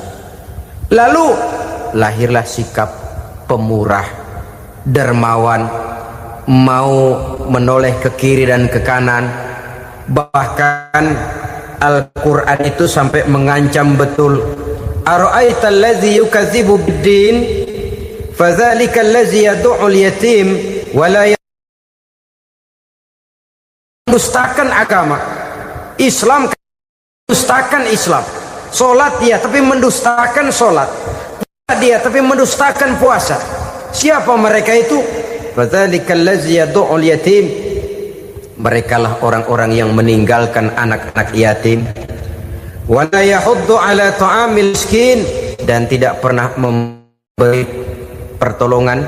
Lalu lahirlah sikap pemurah, dermawan, mau menoleh ke kiri dan ke kanan. Bahkan Al-Quran itu sampai mengancam betul. Ara'aital ladzi yukadzibu bid-din fadzalika allazi yad'ul yatim wa la mendustakan agama. Islam mendustakan Islam. Salat dia tapi mendustakan salat. Puasa dia tapi mendustakan puasa. Siapa mereka itu? Fadzalika allazi yad'ul yatim. Merekalah orang-orang yang meninggalkan anak-anak yatim. Wala yahuddu ala ta'amil miskin, dan tidak pernah memberi pertolongan,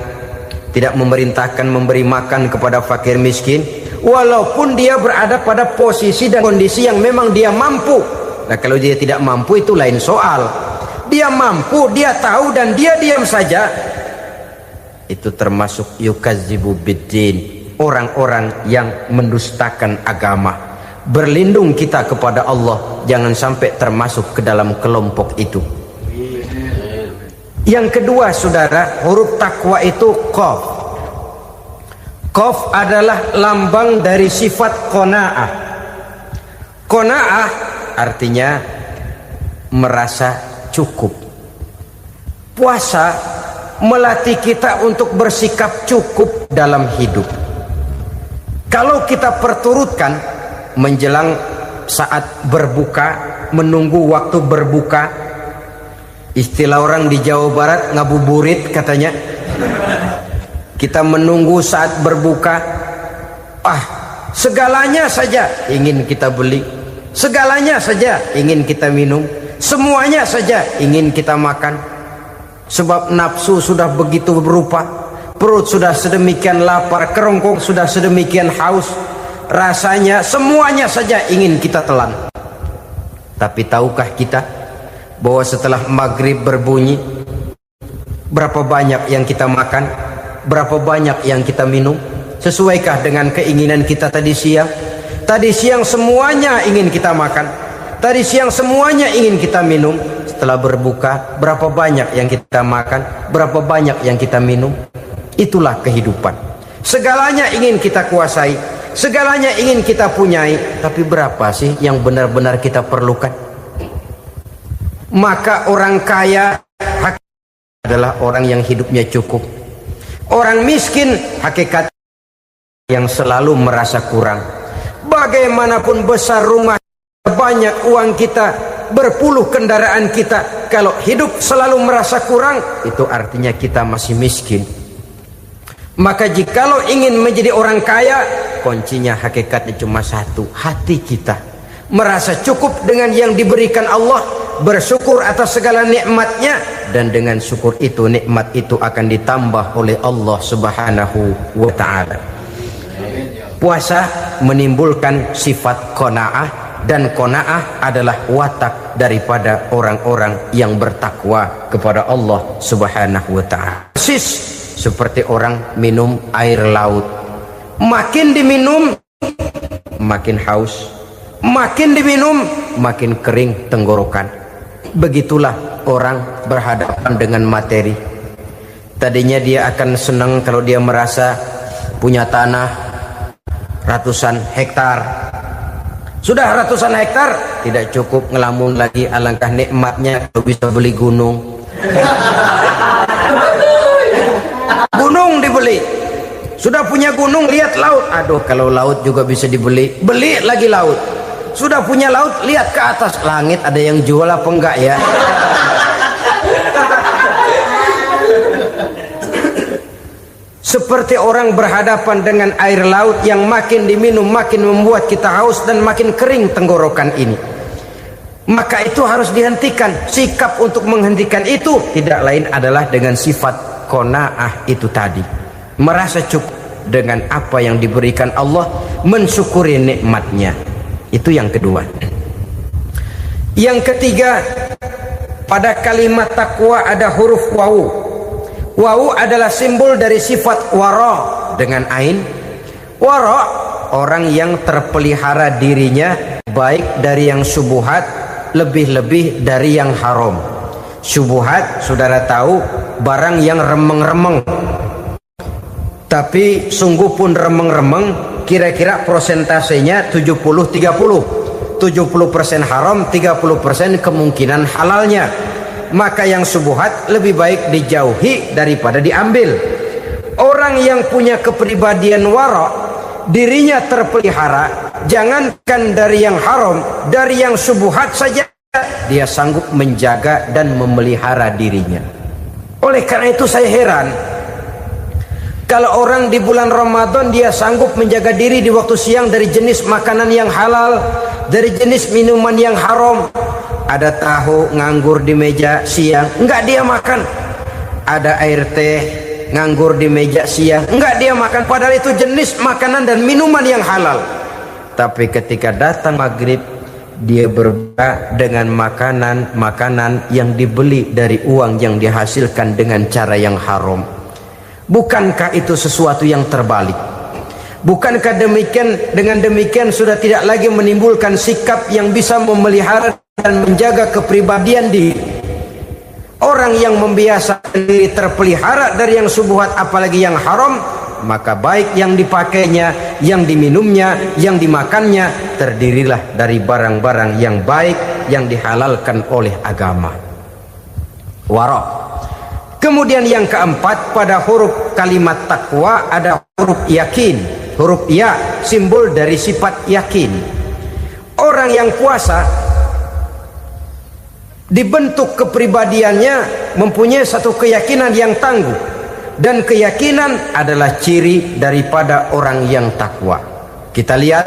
tidak memerintahkan memberi makan kepada fakir miskin, walaupun dia berada pada posisi dan kondisi yang memang dia mampu. Nah, kalau dia tidak mampu itu lain soal. Dia mampu, dia tahu, dan dia diam saja, itu termasuk yukadzibu biddin, orang-orang yang mendustakan agama. Berlindung kita kepada Allah, jangan sampai termasuk ke dalam kelompok itu. Yang kedua saudara, huruf takwa itu qaf. Qaf adalah lambang dari sifat qanaah. Qanaah artinya merasa cukup. Puasa melatih kita untuk bersikap cukup dalam hidup. Kalau kita perturutkan menjelang saat berbuka, menunggu waktu berbuka, istilah orang di Jawa Barat ngabuburit katanya, kita menunggu saat berbuka, segalanya saja ingin kita beli, segalanya saja ingin kita minum, semuanya saja ingin kita makan, sebab nafsu sudah begitu berupa, perut sudah sedemikian lapar, kerongkong sudah sedemikian haus, rasanya semuanya saja ingin kita telan. Tapi tahukah kita bahwa setelah maghrib berbunyi, berapa banyak yang kita makan, berapa banyak yang kita minum? Sesuaikah dengan keinginan kita tadi siang? Tadi siang semuanya ingin kita makan, tadi siang semuanya ingin kita minum. Setelah berbuka, berapa banyak yang kita makan, berapa banyak yang kita minum? Itulah kehidupan. Segalanya ingin kita kuasai, segalanya ingin kita punyai, tapi berapa sih yang benar-benar kita perlukan? Maka orang kaya adalah orang yang hidupnya cukup. Orang miskin hakikat yang selalu merasa kurang. Bagaimanapun besar rumah, banyak uang kita, berpuluh kendaraan kita, kalau hidup selalu merasa kurang, itu artinya kita masih miskin. Maka jikalau ingin menjadi orang kaya, kuncinya hakikatnya cuma satu, hati kita merasa cukup dengan yang diberikan Allah, bersyukur atas segala nikmatnya, dan dengan syukur itu, nikmat itu akan ditambah oleh Allah Subhanahu wa ta'ala. Puasa menimbulkan sifat qanaah, dan qanaah adalah watak daripada orang-orang yang bertakwa kepada Allah Subhanahu wa ta'ala. Persis seperti orang minum air laut, makin diminum makin haus, makin diminum makin kering tenggorokan. Begitulah orang berhadapan dengan materi. Tadinya dia akan senang kalau dia merasa punya tanah ratusan hektar. Sudah ratusan hektar tidak cukup, ngelamun lagi, alangkah nikmatnya kalau bisa beli gunung. Gunung dibeli, sudah punya gunung, lihat laut, aduh kalau laut juga bisa dibeli, beli lagi laut. Sudah punya laut, lihat ke atas langit, ada yang jual apa enggak ya? seperti orang berhadapan dengan air laut yang makin diminum makin membuat kita haus dan makin kering tenggorokan ini. Maka itu harus dihentikan. Sikap untuk menghentikan itu tidak lain adalah dengan sifat qanaah itu tadi, merasa cukup dengan apa yang diberikan Allah, mensyukuri nikmatnya. Itu yang kedua. Yang ketiga, pada kalimat takwa ada huruf wawu. Wawu adalah simbol dari sifat wara dengan ain. Wara, orang yang terpelihara dirinya baik dari yang syubhat, lebih-lebih dari yang haram. Syubhat, saudara tahu, barang yang remeng-remeng. Tapi sungguh pun remeng-remeng, kira-kira prosentasenya 70-30. 70% haram, 30% kemungkinan halalnya. Maka yang syubhat lebih baik dijauhi daripada diambil. Orang yang punya kepribadian wara, dirinya terpelihara, jangankan dari yang haram, dari yang syubhat saja dia sanggup menjaga dan memelihara dirinya. Oleh karena itu saya heran kalau orang di bulan Ramadan dia sanggup menjaga diri di waktu siang dari jenis makanan yang halal, dari jenis minuman yang haram. Ada tahu nganggur di meja siang, enggak dia makan. Ada air teh nganggur di meja siang, enggak dia makan, padahal itu jenis makanan dan minuman yang halal. Tapi ketika datang maghrib, dia berbuka dengan makanan yang dibeli dari uang yang dihasilkan dengan cara yang haram. Bukankah itu sesuatu yang terbalik? Bukankah dengan demikian sudah tidak lagi menimbulkan sikap yang bisa memelihara dan menjaga kepribadian diri? Orang yang membiasakan diri terpelihara dari yang syubhat apalagi yang haram, maka baik yang dipakainya, yang diminumnya, yang dimakannya terdirilah dari barang-barang yang baik yang dihalalkan oleh agama. Wara. Kemudian yang keempat, pada huruf kalimat takwa ada huruf yakin. Huruf ya simbol dari sifat yakin. Orang yang puasa dibentuk kepribadiannya mempunyai satu keyakinan yang tangguh, dan keyakinan adalah ciri daripada orang yang takwa. Kita lihat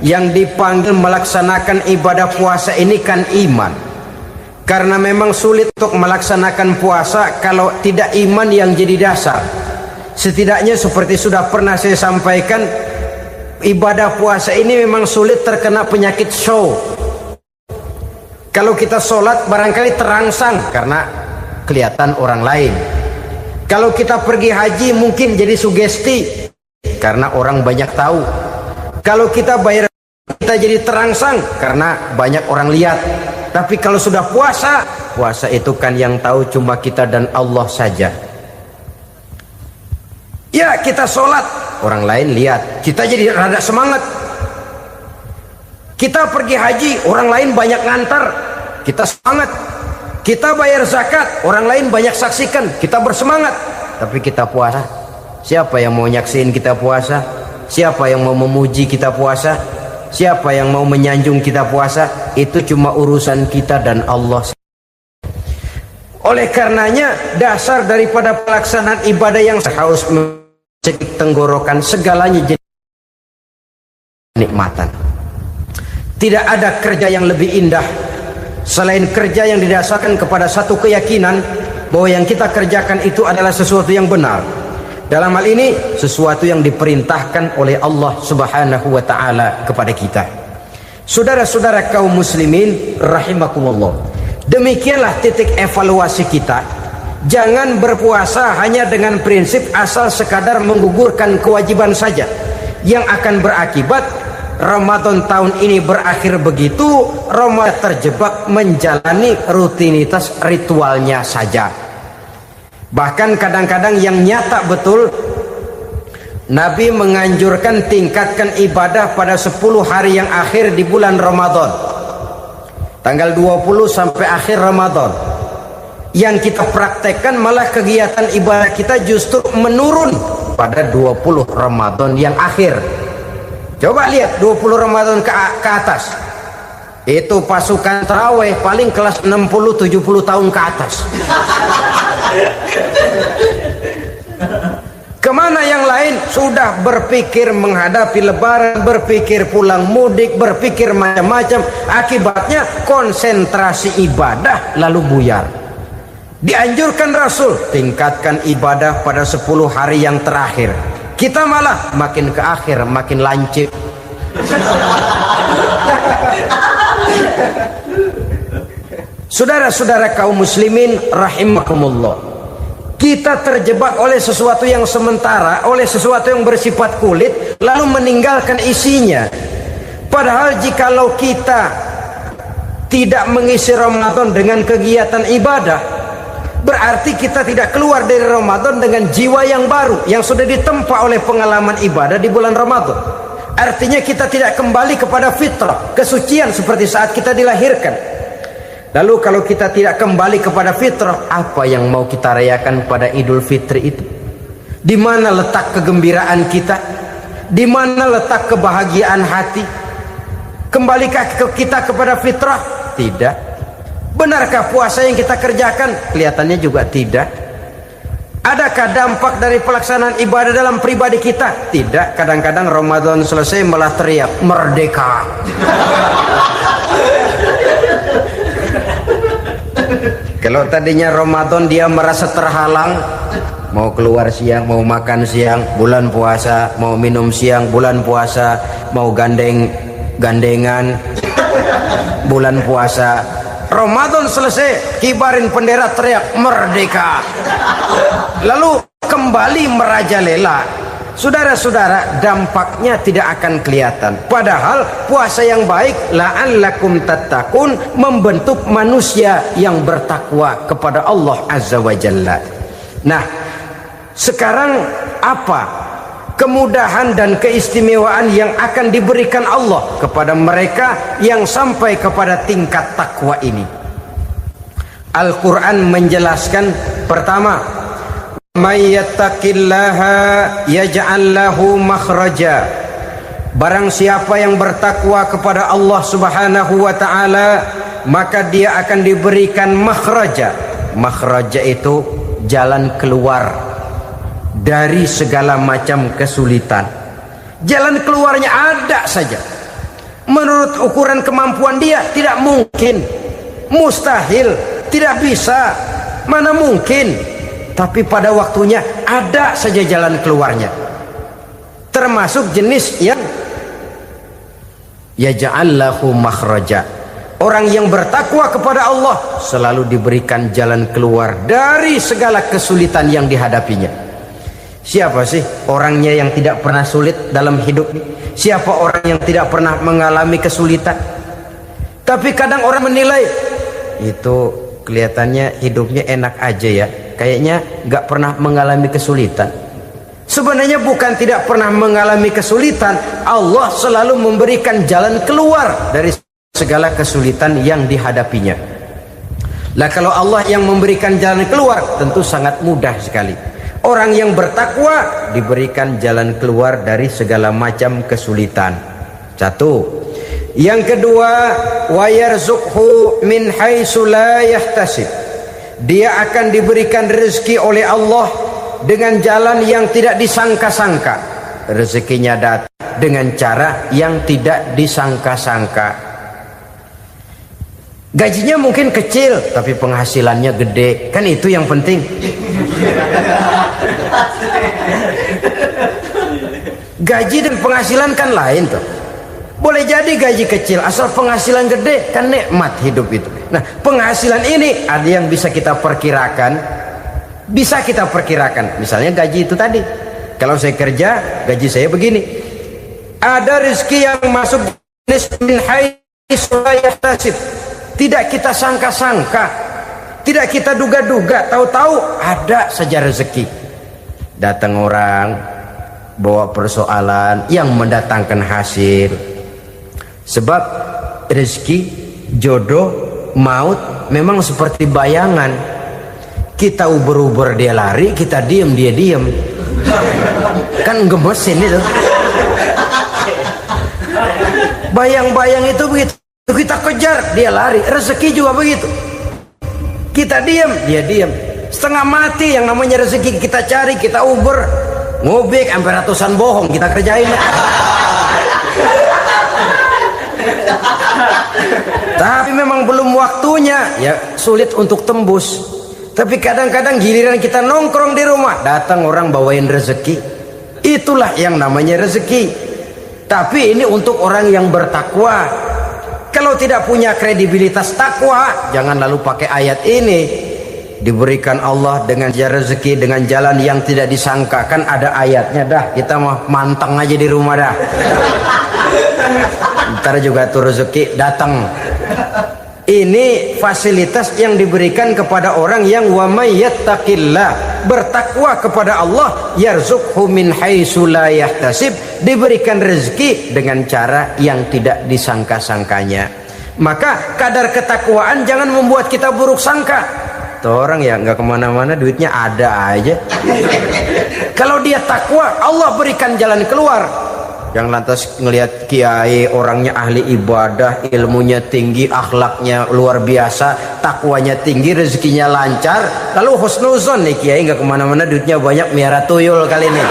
yang dipanggil melaksanakan ibadah puasa ini kan iman, karena memang sulit untuk melaksanakan puasa kalau tidak iman yang jadi dasar. Setidaknya seperti sudah pernah saya sampaikan, ibadah puasa ini memang sulit terkena penyakit show. Kalau kita sholat barangkali terangsang karena kelihatan orang lain. Kalau kita pergi haji mungkin jadi sugesti karena orang banyak tahu. Kalau kita bayar kita jadi terangsang karena banyak orang lihat. Tapi kalau sudah puasa, puasa itu kan yang tahu cuma kita dan Allah saja. Ya kita sholat, orang lain lihat, kita jadi rada semangat. Kita pergi haji, orang lain banyak ngantar, kita semangat. Kita bayar zakat, orang lain banyak saksikan, kita bersemangat. Tapi kita puasa, siapa yang mau nyaksiin kita puasa? Siapa yang mau memuji kita puasa? Siapa yang mau menyanjung kita puasa? Itu cuma urusan kita dan Allah. Oleh karenanya dasar daripada pelaksanaan ibadah yang harus mencegah tenggorokan segalanya jadi nikmatan. Tidak ada kerja yang lebih indah selain kerja yang didasarkan kepada satu keyakinan bahwa yang kita kerjakan itu adalah sesuatu yang benar. Dalam hal ini sesuatu yang diperintahkan oleh Allah Subhanahu wa taala kepada kita. Saudara-saudara kaum muslimin rahimakumullah. Demikianlah titik evaluasi kita. Jangan berpuasa hanya dengan prinsip asal sekadar menggugurkan kewajiban saja, yang akan berakibat Ramadan tahun ini berakhir begitu, Ramadan terjebak menjalani rutinitas ritualnya saja. Bahkan kadang-kadang yang nyata betul, Nabi menganjurkan tingkatkan ibadah pada 10 hari yang akhir di bulan Ramadan, tanggal 20 sampai akhir Ramadan. Yang kita praktekkan malah kegiatan ibadah kita justru menurun pada 20 Ramadan yang akhir. Coba lihat 20 Ramadan ke atas, itu pasukan tarawih paling kelas 60-70 tahun ke atas. Kemana yang lain sudah berpikir menghadapi lebaran, berpikir pulang mudik, berpikir macam-macam. Akibatnya konsentrasi ibadah lalu buyar. Dianjurkan Rasul tingkatkan ibadah pada 10 hari yang terakhir. Kita malah makin ke akhir makin lancip. Saudara-saudara kaum muslimin rahimakumullah, kita terjebak oleh sesuatu yang sementara, oleh sesuatu yang bersifat kulit, lalu meninggalkan isinya. Padahal jikalau kita tidak mengisi Ramadan dengan kegiatan ibadah, berarti kita tidak keluar dari Ramadan dengan jiwa yang baru, yang sudah ditempa oleh pengalaman ibadah di bulan Ramadan. Artinya kita tidak kembali kepada fitrah, kesucian seperti saat kita dilahirkan. Lalu kalau kita tidak kembali kepada fitrah, apa yang mau kita rayakan pada Idul Fitri itu? Di mana letak kegembiraan kita? Di mana letak kebahagiaan hati? Kembalikah kita kepada fitrah? Tidak. Benarkah puasa yang kita kerjakan? Kelihatannya juga tidak. Adakah dampak dari pelaksanaan ibadah dalam pribadi kita? Tidak. Kadang-kadang Ramadan selesai malah teriak merdeka. Kalau tadinya Ramadan dia merasa terhalang, mau keluar siang, mau makan siang, bulan puasa, mau minum siang, bulan puasa, mau gandengan, bulan puasa. Ramadan selesai, kibarin bendera, teriak merdeka. Lalu kembali merajalela. Saudara-saudara, dampaknya tidak akan kelihatan. Padahal puasa yang baik, la'allakum tattaqun, membentuk manusia yang bertakwa kepada Allah Azza wa Jalla. Nah, sekarang apa kemudahan dan keistimewaan yang akan diberikan Allah kepada mereka yang sampai kepada tingkat takwa ini? Al-Quran menjelaskan, pertama, may yattaqillaha yaj'al lahu makhraja. Barang siapa yang bertakwa kepada Allah Subhanahu wa taala, maka dia akan diberikan makhraja. Makhraja itu jalan keluar dari segala macam kesulitan. Jalan keluarnya ada saja. Menurut ukuran kemampuan dia tidak mungkin, mustahil, tidak bisa, mana mungkin. Tapi pada waktunya ada saja jalan keluarnya. Termasuk jenis yang yaj'al lahu makhraja. Orang yang bertakwa kepada Allah selalu diberikan jalan keluar dari segala kesulitan yang dihadapinya. Siapa sih orangnya yang tidak pernah sulit dalam hidup? Siapa orang yang tidak pernah mengalami kesulitan? Tapi kadang orang menilai, itu kelihatannya hidupnya enak aja ya, kayaknya gak pernah mengalami kesulitan. Sebenarnya bukan tidak pernah mengalami kesulitan, Allah selalu memberikan jalan keluar dari segala kesulitan yang dihadapinya. Lah kalau Allah yang memberikan jalan keluar, tentu sangat mudah sekali. Orang yang bertakwa diberikan jalan keluar dari segala macam kesulitan. Satu. Yang kedua, wa yarzuqhu min haitsu la yahtasib. Dia akan diberikan rezeki oleh Allah dengan jalan yang tidak disangka-sangka. Rezekinya datang dengan cara yang tidak disangka-sangka. Gajinya mungkin kecil, tapi penghasilannya gede. Kan itu yang penting. Gaji dan penghasilan kan lain tuh. Boleh jadi gaji kecil, asal penghasilan gede, kan nikmat hidup itu. Nah, penghasilan ini ada yang bisa kita perkirakan. Bisa kita perkirakan. Misalnya gaji itu tadi. Kalau saya kerja, gaji saya begini. Ada rezeki yang masuk min haitsu la yahtasib. Tidak kita sangka-sangka, tidak kita duga-duga, tahu-tahu ada saja rezeki. Datang orang bawa persoalan yang mendatangkan hasil. Sebab rezeki, jodoh, maut memang seperti bayangan. Kita uber-uber dia lari, kita diem dia diem. Kan gemesin itu. Bayang-bayang itu begitu. Kita kejar, dia lari. Rezeki juga begitu. Kita diam, dia diam. Setengah mati yang namanya rezeki kita cari, kita uber. ngobek sampai ratusan bohong kita kerjain. Tapi memang belum waktunya, ya sulit untuk tembus. Tapi kadang-kadang giliran kita nongkrong di rumah, datang orang bawain rezeki. Itulah yang namanya rezeki. Tapi ini untuk orang yang bertakwa. Kalau tidak punya kredibilitas takwa, jangan lalu pakai ayat ini. Diberikan Allah dengan rezeki dengan jalan yang tidak disangka. Kan ada ayatnya dah, kita mah manteng aja di rumah dah. Ntar juga tuh rezeki datang. Ini fasilitas yang diberikan kepada orang yang wa may yattaqillah, bertakwa kepada Allah, yarzuqhu min haitsu la yahtasib, diberikan rezeki dengan cara yang tidak disangka-sangkanya. Maka kadar ketakwaan jangan membuat kita buruk sangka. Tuh orang ya nggak kemana-mana, duitnya ada aja. Kalau dia takwa, Allah berikan jalan keluar. Yang lantas ngelihat kiai orangnya ahli ibadah, ilmunya tinggi, akhlaknya luar biasa, takwanya tinggi, rezekinya lancar, lalu husnuzon nih kiai nggak kemana-mana, duitnya banyak, miara tuyul kali ini.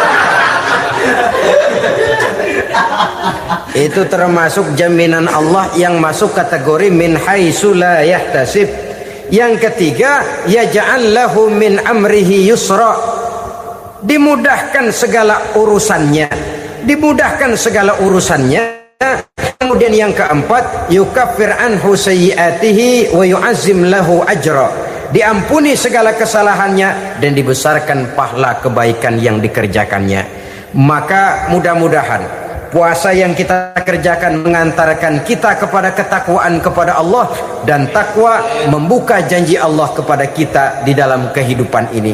Itu termasuk jaminan Allah yang masuk kategori min haitsu la yahtasib. Yang ketiga, yaj'al lahu min amrihi yusra, dimudahkan segala urusannya, dimudahkan segala urusannya. Kemudian yang keempat, yukaffir anhu sayyiatihi wa yu'azzim lahu ajra, diampuni segala kesalahannya dan dibesarkan pahala kebaikan yang dikerjakannya. Maka mudah-mudahan puasa yang kita kerjakan mengantarkan kita kepada ketakwaan kepada Allah, dan takwa membuka janji Allah kepada kita di dalam kehidupan ini.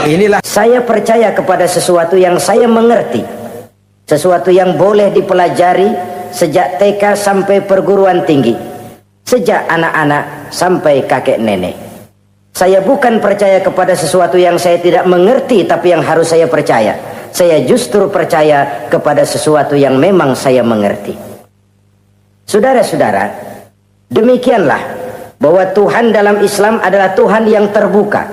Inilah saya percaya kepada sesuatu yang saya mengerti, sesuatu yang boleh dipelajari sejak TK sampai perguruan tinggi, sejak anak-anak sampai kakek nenek. Saya bukan percaya kepada sesuatu yang saya tidak mengerti tapi yang harus saya percaya. Saya justru percaya kepada sesuatu yang memang saya mengerti. Saudara-saudara, demikianlah bahwa Tuhan dalam Islam adalah Tuhan yang terbuka,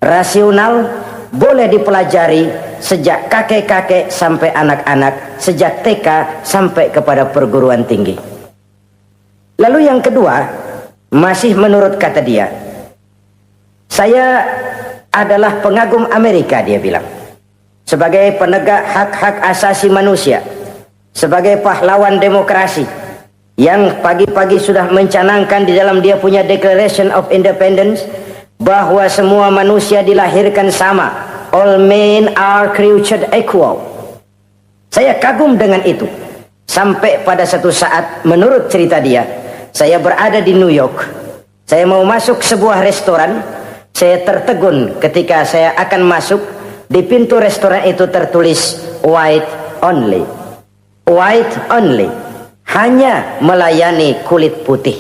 rasional, boleh dipelajari sejak kakek-kakek sampai anak-anak, sejak TK sampai kepada perguruan tinggi. Lalu yang kedua, masih menurut kata dia, saya adalah pengagum Amerika, dia bilang. Sebagai penegak hak-hak asasi manusia, sebagai pahlawan demokrasi yang pagi-pagi sudah mencanangkan di dalam dia punya Declaration of Independence bahwa semua manusia dilahirkan sama, all men are created equal. Saya kagum dengan itu. Sampai pada satu saat, menurut cerita dia, saya berada di New York, saya mau masuk sebuah restoran, saya tertegun ketika saya akan masuk. Di pintu restoran itu tertulis white only, white only, hanya melayani kulit putih.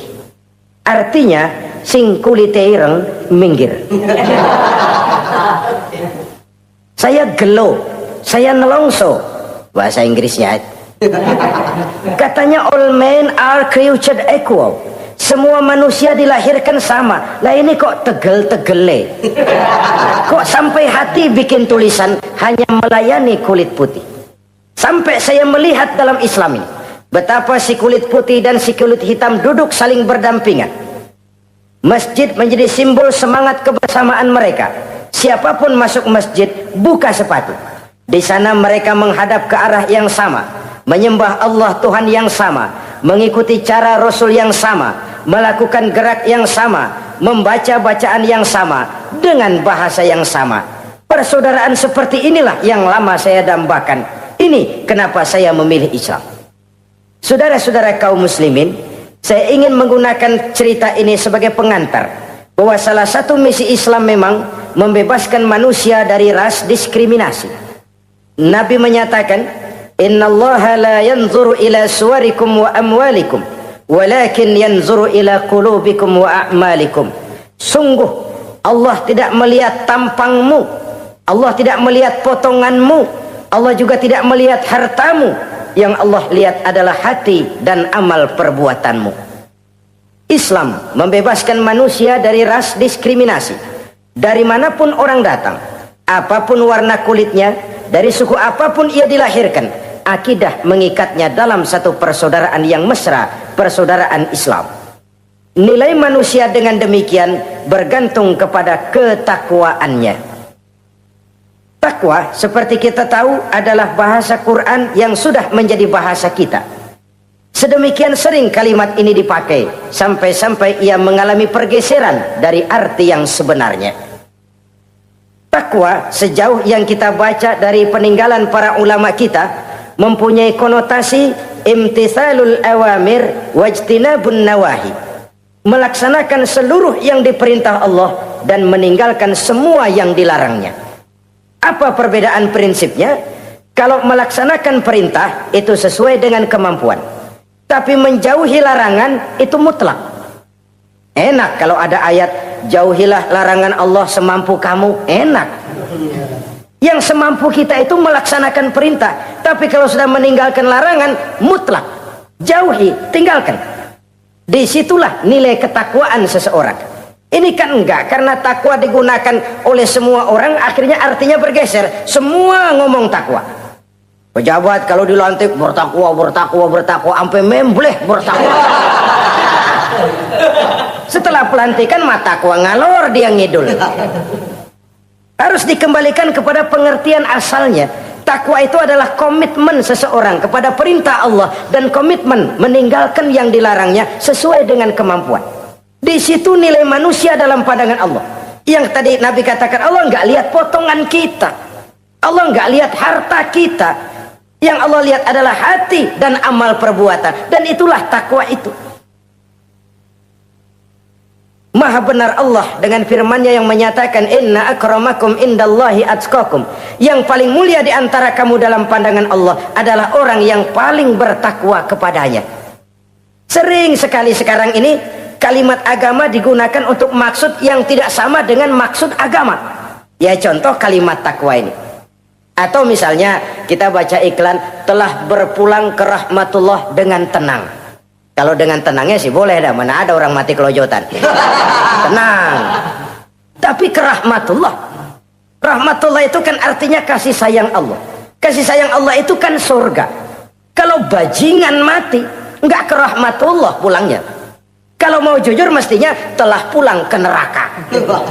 Artinya sing kulite ireng minggir. Saya gelo, saya nelongso, bahasa Inggrisnya. Katanya all men are created equal, semua manusia dilahirkan sama. Lah ini kok tegel-tegele, kok sampai hati bikin tulisan hanya melayani kulit putih. Sampai saya melihat dalam Islam ini betapa si kulit putih dan si kulit hitam duduk saling berdampingan. Masjid menjadi simbol semangat kebersamaan mereka. Siapapun masuk masjid, buka sepatu. Di sana mereka menghadap ke arah yang sama, menyembah Allah Tuhan yang sama, mengikuti cara Rasul yang sama, melakukan gerak yang sama, membaca bacaan yang sama, dengan bahasa yang sama. Persaudaraan seperti inilah yang lama saya dambakan. Ini kenapa saya memilih Islam. Saudara-saudara kaum muslimin, saya ingin menggunakan cerita ini sebagai pengantar bahwa salah satu misi Islam memang membebaskan manusia dari ras diskriminasi. Nabi menyatakan, innallaha la yanzuru ila suwarikum wa amwalikum, walakin yanzuru ila qulubikum wa a'malikum. Sungguh Allah tidak melihat tampangmu, Allah tidak melihat potonganmu, Allah juga tidak melihat hartamu. Yang Allah lihat adalah hati dan amal perbuatanmu. Islam membebaskan manusia dari ras diskriminasi. Dari manapun orang datang, apapun warna kulitnya, dari suku apapun ia dilahirkan, akidah mengikatnya dalam satu persaudaraan yang mesra, persaudaraan Islam. Nilai manusia dengan demikian bergantung kepada ketakwaannya. Takwa, seperti kita tahu, adalah bahasa Quran yang sudah menjadi bahasa kita. Sedemikian sering kalimat ini dipakai, sampai-sampai ia mengalami pergeseran dari arti yang sebenarnya. Takwa, sejauh yang kita baca dari peninggalan para ulama kita, mempunyai konotasi imtithalul awamir wajtinabun nawahi, melaksanakan seluruh yang diperintah Allah dan meninggalkan semua yang dilarangnya. Apa perbedaan prinsipnya? Kalau melaksanakan perintah itu sesuai dengan kemampuan, tapi menjauhi larangan itu mutlak. Enak kalau ada ayat jauhilah larangan Allah semampu kamu, enak. Yang semampu kita itu melaksanakan perintah, tapi kalau sudah meninggalkan larangan mutlak, jauhi, tinggalkan. Disitulah nilai ketakwaan seseorang. Ini kan enggak, karena takwa digunakan oleh semua orang, akhirnya artinya bergeser. Semua ngomong takwa. Pejabat kalau dilantik bertakwa, bertakwa, bertakwa, sampai membleh bertakwa. Setelah pelantikan mata takwa ngalor dia ngidul. Harus dikembalikan kepada pengertian asalnya. Takwa itu adalah komitmen seseorang kepada perintah Allah dan komitmen meninggalkan yang dilarangnya sesuai dengan kemampuan. Di situ nilai manusia dalam pandangan Allah. Yang tadi Nabi katakan, Allah nggak lihat potongan kita, Allah nggak lihat harta kita. Yang Allah lihat adalah hati dan amal perbuatan, dan itulah takwa itu. Maha benar Allah dengan firman-Nya yang menyatakan, inna akramakum indallahi atqakum. Yang paling mulia di antara kamu dalam pandangan Allah adalah orang yang paling bertakwa kepadanya. Sering sekali sekarang ini kalimat agama digunakan untuk maksud yang tidak sama dengan maksud agama. Ya contoh kalimat takwa ini. Atau misalnya kita baca iklan, telah berpulang ke rahmatullah dengan tenang. Kalau dengan tenangnya sih boleh dah, mana ada orang mati kelojotan. Tenang. Tapi ke rahmatullah. Rahmatullah itu kan artinya kasih sayang Allah. Kasih sayang Allah itu kan surga. Kalau bajingan mati, enggak ke rahmatullah pulangnya. Kalau mau jujur mestinya telah pulang ke neraka.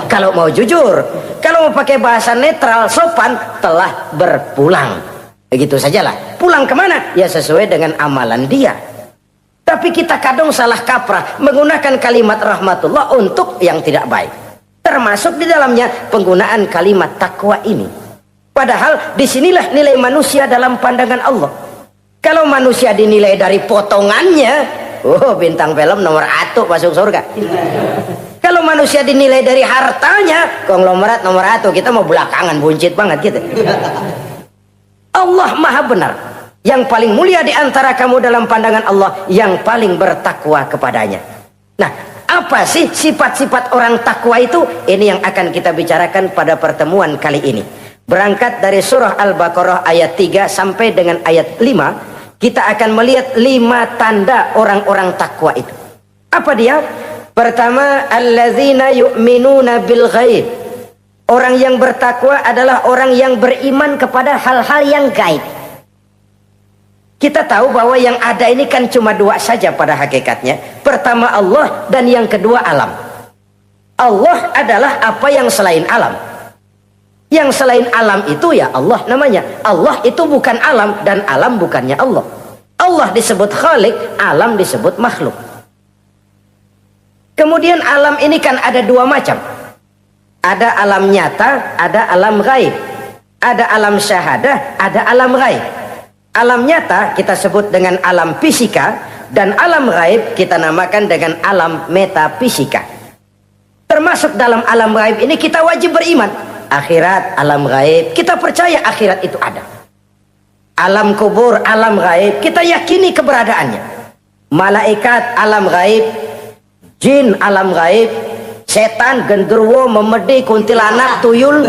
Kalau mau jujur, kalau mau pakai bahasa netral sopan, telah berpulang. Begitu sajalah. Pulang kemana? Ya sesuai dengan amalan dia. Tapi kita kadang salah kaprah menggunakan kalimat rahmatullah untuk yang tidak baik. Termasuk di dalamnya penggunaan kalimat takwa ini. Padahal disinilah nilai manusia dalam pandangan Allah. Kalau manusia dinilai dari potongannya, oh bintang film nomor 1 masuk surga. Kalau manusia dinilai dari hartanya, konglomerat nomor 1, kita mau belakangan, buncit banget gitu. Allah maha benar. Yang paling mulia di antara kamu dalam pandangan Allah, yang paling bertakwa kepadanya. Nah, apa sih sifat-sifat orang takwa itu? Ini yang akan kita bicarakan pada pertemuan kali ini. Berangkat dari surah Al-Baqarah ayat 3 sampai dengan ayat 5. Kita akan melihat 5 tanda orang-orang takwa itu. Apa dia? Pertama, alladzina yu'minuna bil ghaib. Orang yang bertakwa adalah orang yang beriman kepada hal-hal yang gaib. Kita tahu bahwa yang ada ini kan cuma 2 saja pada hakikatnya. Pertama Allah, dan yang kedua alam. Allah adalah apa yang selain alam. Yang selain alam itu ya Allah namanya. Allah itu bukan alam, dan alam bukannya Allah. Allah disebut Khalik, alam disebut makhluk. Kemudian alam ini kan ada 2 macam. Ada alam nyata, ada alam gaib. Ada alam syahadah, ada alam gaib. Alam nyata kita sebut dengan alam fisika, dan alam gaib kita namakan dengan alam metafisika. Termasuk dalam alam gaib ini kita wajib beriman. Akhirat, alam gaib, kita percaya akhirat itu ada. Alam kubur, alam gaib, kita yakini keberadaannya. Malaikat, alam gaib. Jin, alam gaib. Setan, genderuwo, memedi, kuntilanak, tuyul.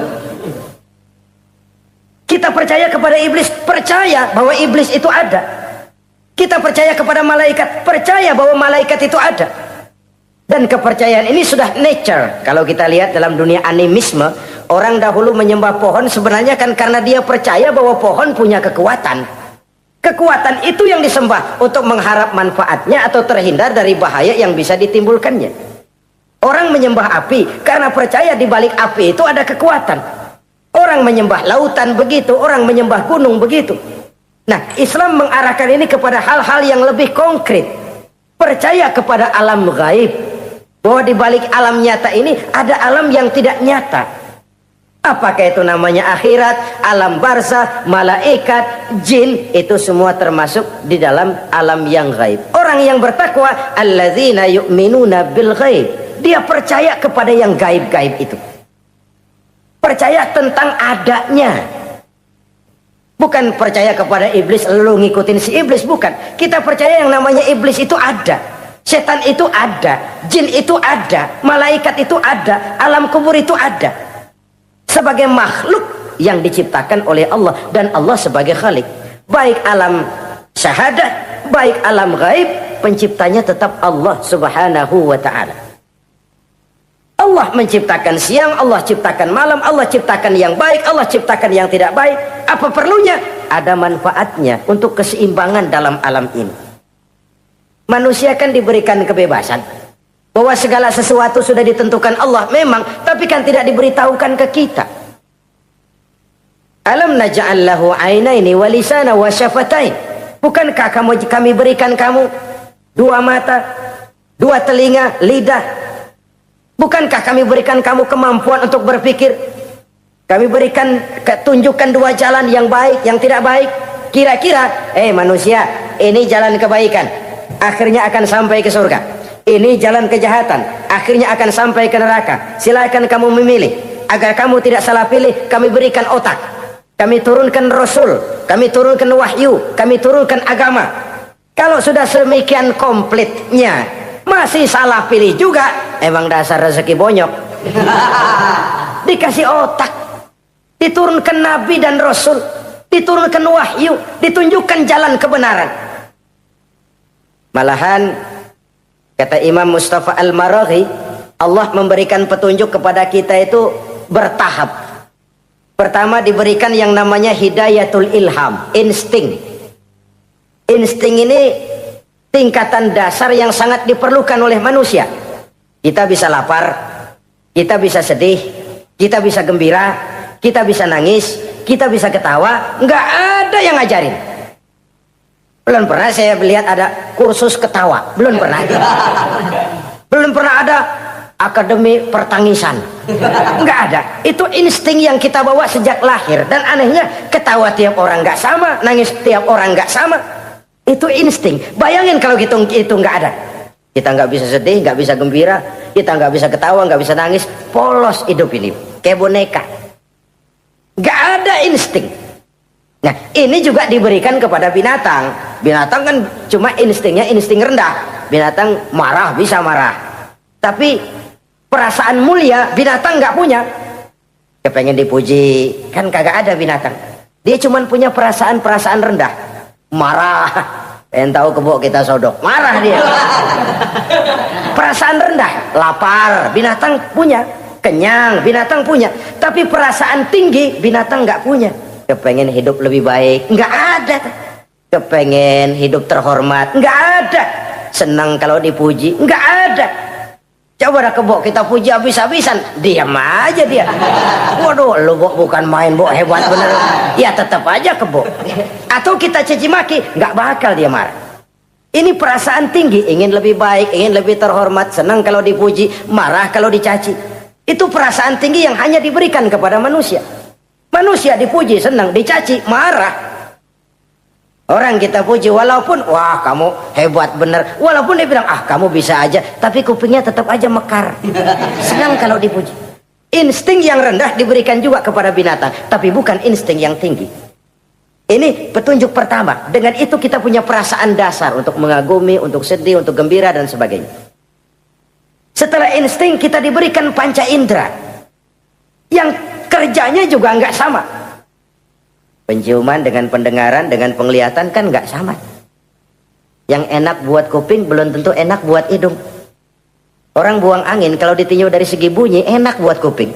Kita percaya kepada iblis, percaya bahwa iblis itu ada. Kita percaya kepada malaikat, percaya bahwa malaikat itu ada. Dan kepercayaan ini sudah nature. Kalau kita lihat dalam dunia animisme, Orang dahulu menyembah pohon sebenarnya kan karena dia percaya bahwa pohon punya kekuatan. Kekuatan itu yang disembah untuk mengharap manfaatnya atau terhindar dari bahaya yang bisa ditimbulkannya. Orang menyembah api karena percaya di balik api itu ada kekuatan. Orang menyembah lautan begitu, orang menyembah gunung begitu. Nah, Islam mengarahkan ini kepada hal-hal yang lebih konkret. Percaya kepada alam gaib. Bahwa di balik alam nyata ini ada alam yang tidak nyata. Apakah itu namanya akhirat, alam barzah, malaikat, jin, itu semua termasuk di dalam alam yang gaib. Orang yang bertakwa, alladzina yu'minuna bil gaib. Dia percaya kepada yang gaib-gaib itu. Percaya tentang adanya. Bukan percaya kepada iblis, lalu ngikutin si iblis, bukan. Kita percaya yang namanya iblis itu ada. Setan itu ada, jin itu ada, malaikat itu ada, alam kubur itu ada. Sebagai makhluk yang diciptakan oleh Allah dan Allah sebagai khalik. Baik alam syahadat, baik alam gaib, penciptanya tetap Allah Subhanahu wa ta'ala. Allah menciptakan siang, Allah ciptakan malam, Allah ciptakan yang baik, Allah ciptakan yang tidak baik. Apa perlunya? Ada manfaatnya untuk keseimbangan dalam alam ini. Manusia kan diberikan kebebasan bahwa segala sesuatu sudah ditentukan Allah memang, tapi kan tidak diberitahukan ke kita. Alam naj'al lahu 'ainaini wa lisana wa syafatain. Bukankah kami berikan kamu dua mata, dua telinga, lidah? Bukankah kami berikan kamu kemampuan untuk berpikir? Kami berikan tunjukkan dua jalan yang baik, yang tidak baik. Kira-kira, manusia, ini jalan kebaikan, akhirnya akan sampai ke surga. Ini jalan kejahatan, akhirnya akan sampai ke neraka. Silakan kamu memilih. Agar kamu tidak salah pilih, kami berikan otak. Kami turunkan Rasul, kami turunkan wahyu, kami turunkan agama. Kalau sudah sedemikian komplitnya, masih salah pilih juga, emang dasar rezeki bonyok. Dikasih otak, diturunkan Nabi dan Rasul, diturunkan wahyu, ditunjukkan jalan kebenaran. Malahan kata Imam Mustafa Al-Maraghi, Allah memberikan petunjuk kepada kita itu bertahap. Pertama diberikan yang namanya hidayatul ilham, insting. Insting ini tingkatan dasar yang sangat diperlukan oleh manusia. Kita bisa lapar, kita bisa sedih, kita bisa gembira, kita bisa nangis, kita bisa ketawa. Nggak ada yang ngajarin. Belum pernah saya melihat ada kursus ketawa, belum pernah. Belum pernah ada akademi pertangisan, nggak ada. Itu insting yang kita bawa sejak lahir. Dan anehnya ketawa tiap orang nggak sama, nangis tiap orang nggak sama. Itu insting. Bayangin kalau gitu itu nggak ada, kita nggak bisa sedih, nggak bisa gembira, kita nggak bisa ketawa, nggak bisa nangis. Polos hidup ini, kayak boneka. Nggak ada insting. Nah, ini juga diberikan kepada binatang. Binatang kan cuma instingnya insting rendah. Binatang marah bisa marah, tapi perasaan mulia binatang nggak punya. Kepengen dipuji kan kagak ada binatang. Dia cuma punya perasaan-perasaan rendah. Marah, pengen tahu kebo kita sodok, marah dia. Perasaan rendah, lapar binatang punya, kenyang binatang punya, tapi perasaan tinggi binatang nggak punya. Kepengen hidup lebih baik, nggak ada. Kepengen hidup terhormat, nggak ada. Senang kalau dipuji, nggak ada. Coba dah kebo kita puji habis-habisan, diam aja dia. Waduh, lu bukan main, hebat bener. Ya tetap aja kebo. Atau kita caci maki, nggak bakal dia marah. Ini perasaan tinggi, ingin lebih baik, ingin lebih terhormat, senang kalau dipuji, marah kalau dicaci. Itu perasaan tinggi yang hanya diberikan kepada manusia. Manusia dipuji senang, dicaci marah. Orang kita puji walaupun wah kamu hebat bener, walaupun dia bilang ah kamu bisa aja, tapi kupingnya tetap aja mekar. Senang kalau dipuji. Insting yang rendah diberikan juga kepada binatang, tapi bukan insting yang tinggi. Ini petunjuk pertama. Dengan itu kita punya perasaan dasar untuk mengagumi, untuk sedih, untuk gembira dan sebagainya. Setelah insting kita diberikan panca indera yang kerjanya juga nggak sama. Penciuman dengan pendengaran dengan penglihatan kan nggak sama. Yang enak buat kuping belum tentu enak buat hidung. Orang buang angin kalau ditinjau dari segi bunyi enak buat kuping,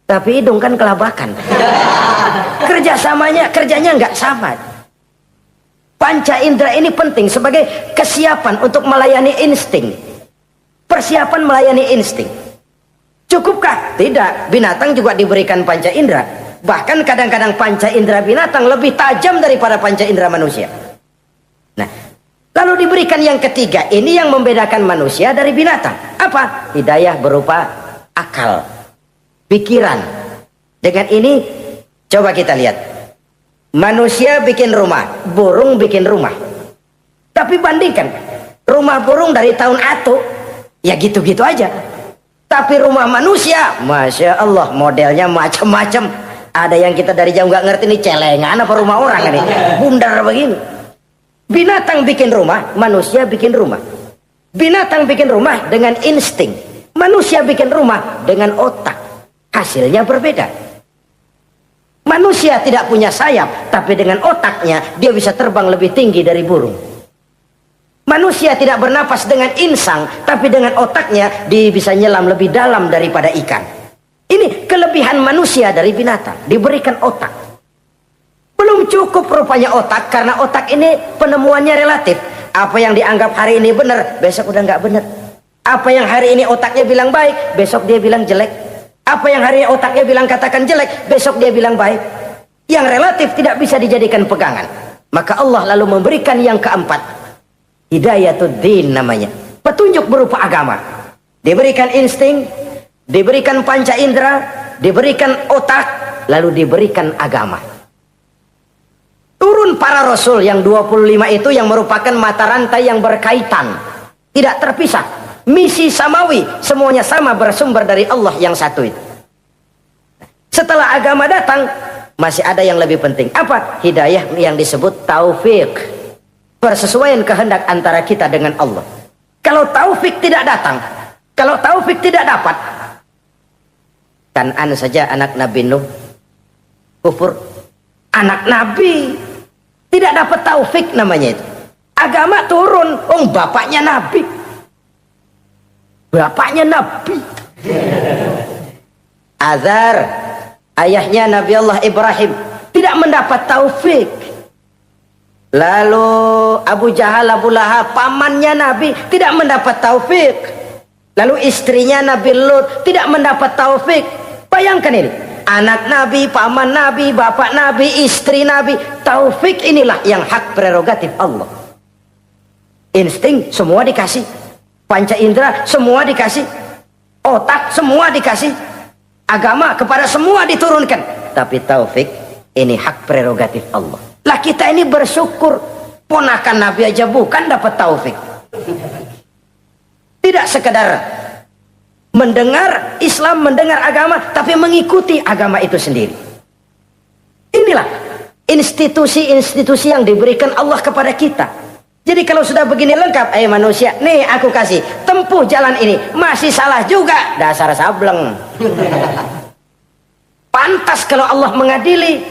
Tapi hidung kan kelabakan. Kerjanya nggak sama. Panca indera ini penting sebagai kesiapan untuk melayani insting. Persiapan melayani insting. Cukupkah? Tidak. Binatang juga diberikan panca indera. Bahkan kadang-kadang panca indera binatang lebih tajam daripada panca indera manusia. Nah, lalu diberikan yang ketiga. Ini yang membedakan manusia dari binatang. Apa? Hidayah berupa akal, pikiran. Dengan ini coba kita lihat. Manusia bikin rumah, burung bikin rumah. Tapi bandingkan, rumah burung dari tahun atu, ya gitu-gitu aja. Tapi rumah manusia, Masya Allah, modelnya macam-macam. Ada yang kita dari jauh nggak ngerti ini celengan apa rumah orang ini, bundar begini. Binatang bikin rumah, manusia bikin rumah. Binatang bikin rumah dengan insting, manusia bikin rumah dengan otak. Hasilnya berbeda. Manusia tidak punya sayap, tapi dengan otaknya dia bisa terbang lebih tinggi dari burung. Manusia tidak bernapas dengan insang, tapi dengan otaknya dia bisa nyelam lebih dalam daripada ikan. Ini kelebihan manusia dari binatang, diberikan otak. Belum cukup rupanya otak, karena otak ini penemuannya relatif. Apa yang dianggap hari ini benar, besok udah nggak benar. Apa yang hari ini otaknya bilang baik, besok dia bilang jelek. Apa yang hari ini otaknya bilang katakan jelek, besok dia bilang baik. Yang relatif tidak bisa dijadikan pegangan. Maka Allah lalu memberikan yang keempat. Hidayatuddin namanya. Petunjuk berupa agama. Diberikan insting, diberikan panca indera, diberikan otak, lalu diberikan agama. Turun para rasul yang 25 itu yang merupakan mata rantai yang berkaitan. Tidak terpisah. Misi samawi, semuanya sama bersumber dari Allah yang satu itu. Setelah agama datang, masih ada yang lebih penting. Apa? Hidayah yang disebut taufik. Persesuaian kehendak antara kita dengan Allah. Kalau taufik tidak datang, kalau taufik tidak dapat, Kan'an saja anak Nabi Nuh kufur. Anak Nabi tidak dapat taufik namanya itu. Agama turun, bapaknya Nabi. Bapaknya Nabi. Azar, ayahnya Nabi Allah Ibrahim, tidak mendapat taufik. Lalu Abu Jahal, Abu Lahab, pamannya Nabi, tidak mendapat taufik. Lalu istrinya Nabi Lut tidak mendapat taufik. Bayangkan ini, anak Nabi, paman Nabi, bapak Nabi, istri Nabi. Taufik inilah yang hak prerogatif Allah. Insting semua dikasih. Panca indera semua dikasih, otak semua dikasih, agama kepada semua diturunkan. Tapi taufik ini hak prerogatif Allah. Lah kita ini bersyukur, ponakan Nabi aja bukan dapat taufik. Tidak sekedar mendengar Islam, mendengar agama, tapi mengikuti agama itu sendiri. Inilah institusi-institusi yang diberikan Allah kepada kita. Jadi kalau sudah begini lengkap, manusia, nih aku kasih, tempuh jalan ini, masih salah juga, dasar sableng. Pantas kalau Allah mengadili,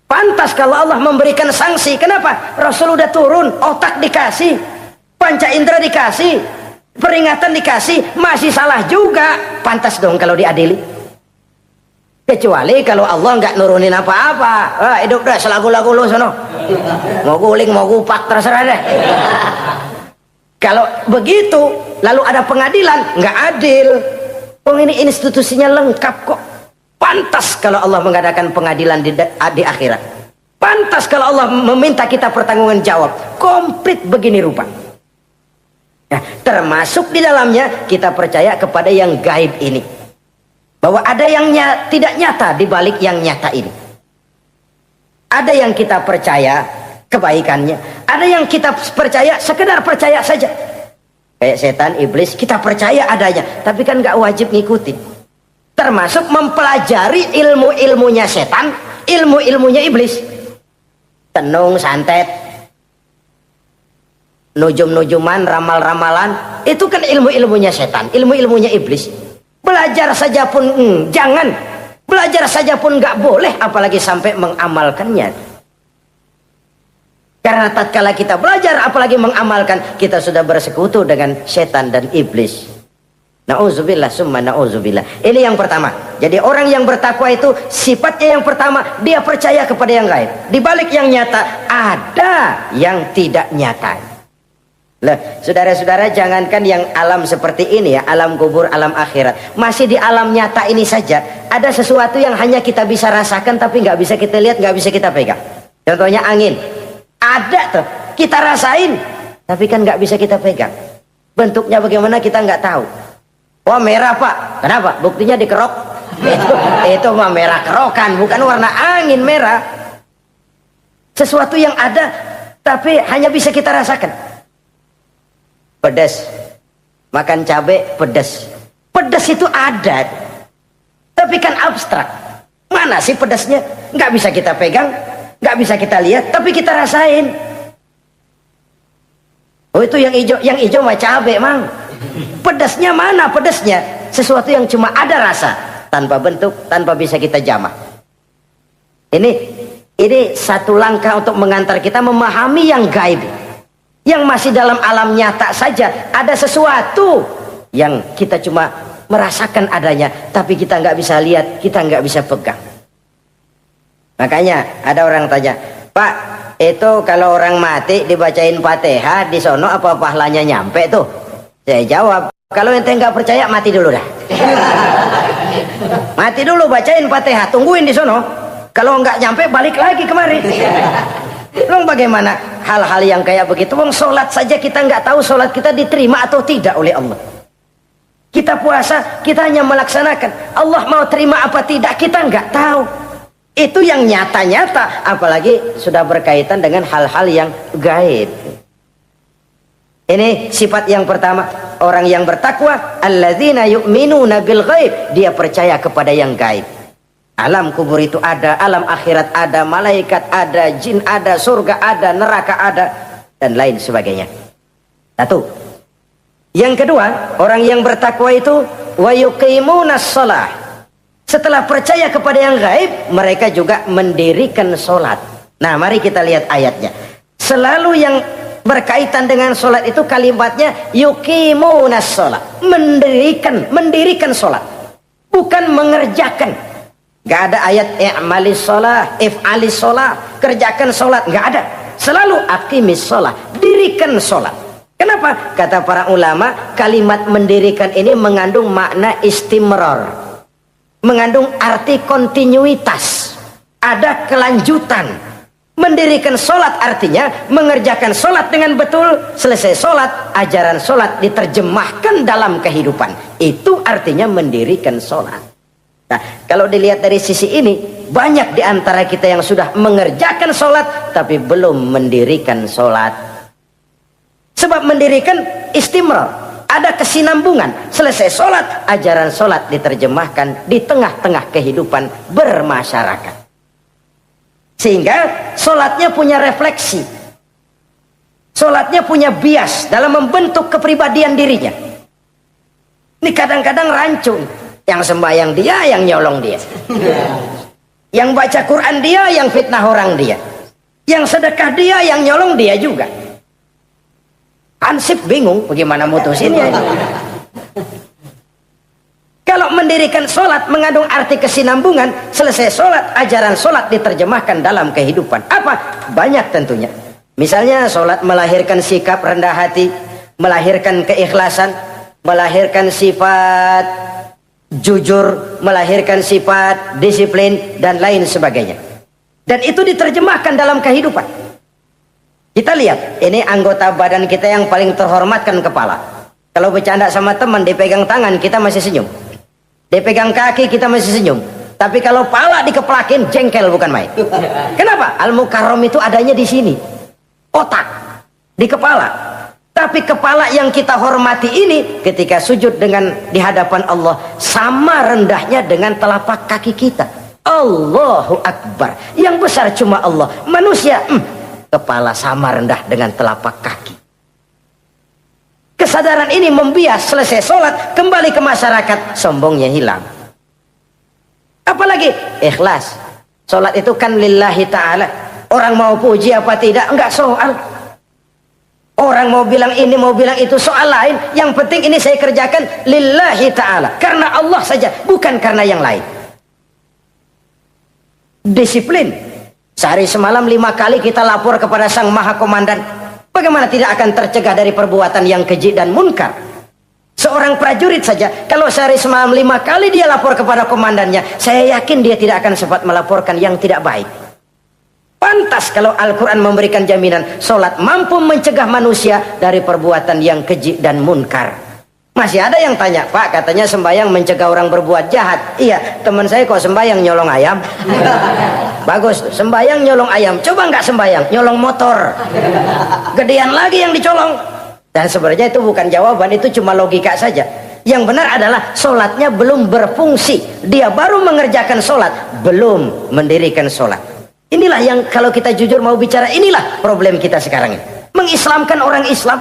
pantas kalau Allah memberikan sanksi. Kenapa? Rasul udah turun, otak dikasih, panca indera dikasih, peringatan dikasih, masih salah juga, pantas dong kalau diadili. Kecuali kalau Allah nggak nurunin apa-apa, hidup dah selagu-lagu lu sono, mau guling mau gupak terserah deh. Kalau begitu lalu ada pengadilan, nggak adil. Ini institusinya lengkap kok. Pantas kalau Allah mengadakan pengadilan di akhirat. Pantas kalau Allah meminta kita pertanggungan jawab. Komplit begini rupa. Nah, termasuk di dalamnya kita percaya kepada yang gaib ini. Bahwa ada yang tidak nyata di balik yang nyata ini. Ada yang kita percaya kebaikannya, ada yang kita percaya sekedar percaya saja. Kayak setan, iblis, kita percaya adanya, tapi kan nggak wajib ngikutin. Termasuk mempelajari ilmu-ilmunya setan, ilmu-ilmunya iblis. Tenung, santet, nujum-nujuman, ramal-ramalan, itu kan ilmu-ilmunya setan, ilmu-ilmunya iblis. Belajar saja pun jangan, belajar saja pun nggak boleh, apalagi sampai mengamalkannya. Karena tatkala kita belajar apalagi mengamalkan, kita sudah bersekutu dengan setan dan iblis. Nauzubillah summa nauzubillah. Ini yang pertama. Jadi orang yang bertakwa itu sifatnya yang pertama, dia percaya kepada yang gaib. Di balik yang nyata ada yang tidak nyata. Lah, saudara-saudara, jangankan yang alam seperti ini ya, alam kubur, alam akhirat, masih di alam nyata ini saja ada sesuatu yang hanya kita bisa rasakan tapi nggak bisa kita lihat, nggak bisa kita pegang. Contohnya angin. Ada tuh, kita rasain tapi kan nggak bisa kita pegang. Bentuknya bagaimana kita nggak tahu. Wah, merah pak, kenapa? Buktinya dikerok. Itu mah merah kerokan, bukan warna angin merah. Sesuatu yang ada tapi hanya bisa kita rasakan. Pedas, makan cabai pedas. Pedas itu ada, tapi kan abstrak. Mana sih pedasnya? Nggak bisa kita pegang, nggak bisa kita lihat, tapi kita rasain. Oh, itu yang hijau mah cabai, mang. Pedasnya mana pedasnya? Sesuatu yang cuma ada rasa, tanpa bentuk, tanpa bisa kita jamah. Ini satu langkah untuk mengantar kita memahami yang gaib, yang masih dalam alam nyata saja. Ada sesuatu yang kita cuma merasakan adanya, tapi kita nggak bisa lihat, kita nggak bisa pegang. Makanya ada orang tanya, Pak, itu kalau orang mati dibacain Fatihah di sono apa pahalanya nyampe tuh? Saya jawab, kalau ente nggak percaya mati dulu dah. Mati dulu, bacain Fatihah, tungguin di sono. Kalau nggak nyampe balik lagi kemari. Long bagaimana hal-hal yang kayak begitu? Wong sholat saja kita nggak tahu sholat kita diterima atau tidak oleh Allah. Kita puasa, kita hanya melaksanakan. Allah mau terima apa tidak kita nggak tahu. Itu yang nyata-nyata, apalagi sudah berkaitan dengan hal-hal yang gaib. Ini sifat yang pertama, orang yang bertakwa, alladzina yu'minuna bil ghaib, dia percaya kepada yang gaib. Alam kubur itu ada, alam akhirat ada, malaikat ada, jin ada, surga ada, neraka ada, dan lain sebagainya. Satu. Yang kedua, orang yang bertakwa itu wa yuqimunas shalah. Setelah percaya kepada yang gaib, mereka juga mendirikan sholat. Nah, mari kita lihat ayatnya. Selalu yang berkaitan dengan sholat itu kalimatnya yuqimunas shalah, mendirikan sholat, bukan mengerjakan. Gak ada ayat i'malis sholah, if'alis sholah, kerjakan sholat, gak ada. Selalu aqimis sholah, dirikan sholat. Kenapa? Kata para ulama, kalimat mendirikan ini mengandung makna istimrar, mengandung arti kontinuitas, ada kelanjutan. Mendirikan sholat artinya mengerjakan sholat dengan betul. Selesai sholat, ajaran sholat diterjemahkan dalam kehidupan. Itu artinya mendirikan sholat. Nah, kalau dilihat dari sisi ini, banyak di antara kita yang sudah mengerjakan sholat tapi belum mendirikan sholat. Sebab mendirikan istimrar, ada kesinambungan. Selesai sholat, ajaran sholat diterjemahkan di tengah-tengah kehidupan bermasyarakat. Sehingga sholatnya punya refleksi, sholatnya punya bias dalam membentuk kepribadian dirinya. Ini kadang-kadang rancu, yang sembahyang dia, yang nyolong dia, yang baca Quran dia, yang fitnah orang dia, yang sedekah dia, yang nyolong dia juga. Ansip bingung bagaimana mutusinnya. Kalau mendirikan sholat mengandung arti kesinambungan, selesai sholat, ajaran sholat diterjemahkan dalam kehidupan. Apa? Banyak tentunya. Misalnya sholat melahirkan sikap rendah hati, melahirkan keikhlasan, melahirkan sifat jujur, melahirkan sifat disiplin, dan lain sebagainya. Dan itu diterjemahkan dalam kehidupan. Kita lihat, ini anggota badan kita yang paling terhormatkan, kepala. Kalau bercanda sama teman, dipegang tangan, kita masih senyum. Dipegang kaki, kita masih senyum. Tapi kalau pala dikeplakin, jengkel bukan main. Kenapa? Al-Mukarram itu adanya di sini, otak, di kepala. Tapi kepala yang kita hormati ini, ketika sujud di hadapan Allah, sama rendahnya dengan telapak kaki kita. Allahu Akbar. Yang besar cuma Allah. Manusia, kepala sama rendah dengan telapak kaki. Kesadaran ini membias, selesai sholat, kembali ke masyarakat, sombongnya hilang. Apalagi ikhlas. Sholat itu kan lillahi ta'ala. Orang mau puji apa tidak, enggak soal. Orang mau bilang ini, mau bilang itu, soal lain. Yang penting ini saya kerjakan lillahi ta'ala, karena Allah saja, bukan karena yang lain. Disiplin. Sehari semalam 5 kali kita lapor kepada Sang Maha Komandan. Bagaimana tidak akan tercegah dari perbuatan yang keji dan munkar? Seorang prajurit saja, kalau sehari semalam 5 kali dia lapor kepada komandannya, saya yakin dia tidak akan sempat melaporkan yang tidak baik. Pantas kalau Al-Quran memberikan jaminan, solat mampu mencegah manusia dari perbuatan yang keji dan munkar. Masih ada yang tanya, Pak, katanya sembahyang mencegah orang berbuat jahat. Iya, teman saya kok sembahyang nyolong ayam. Bagus, sembahyang nyolong ayam. Coba nggak sembahyang, nyolong motor. Gedean lagi yang dicolong. Dan sebenarnya itu bukan jawaban, itu cuma logika saja. Yang benar adalah solatnya belum berfungsi. Dia baru mengerjakan solat, belum mendirikan solat. Inilah yang kalau kita jujur mau bicara, inilah problem kita sekarang ini. Mengislamkan orang Islam.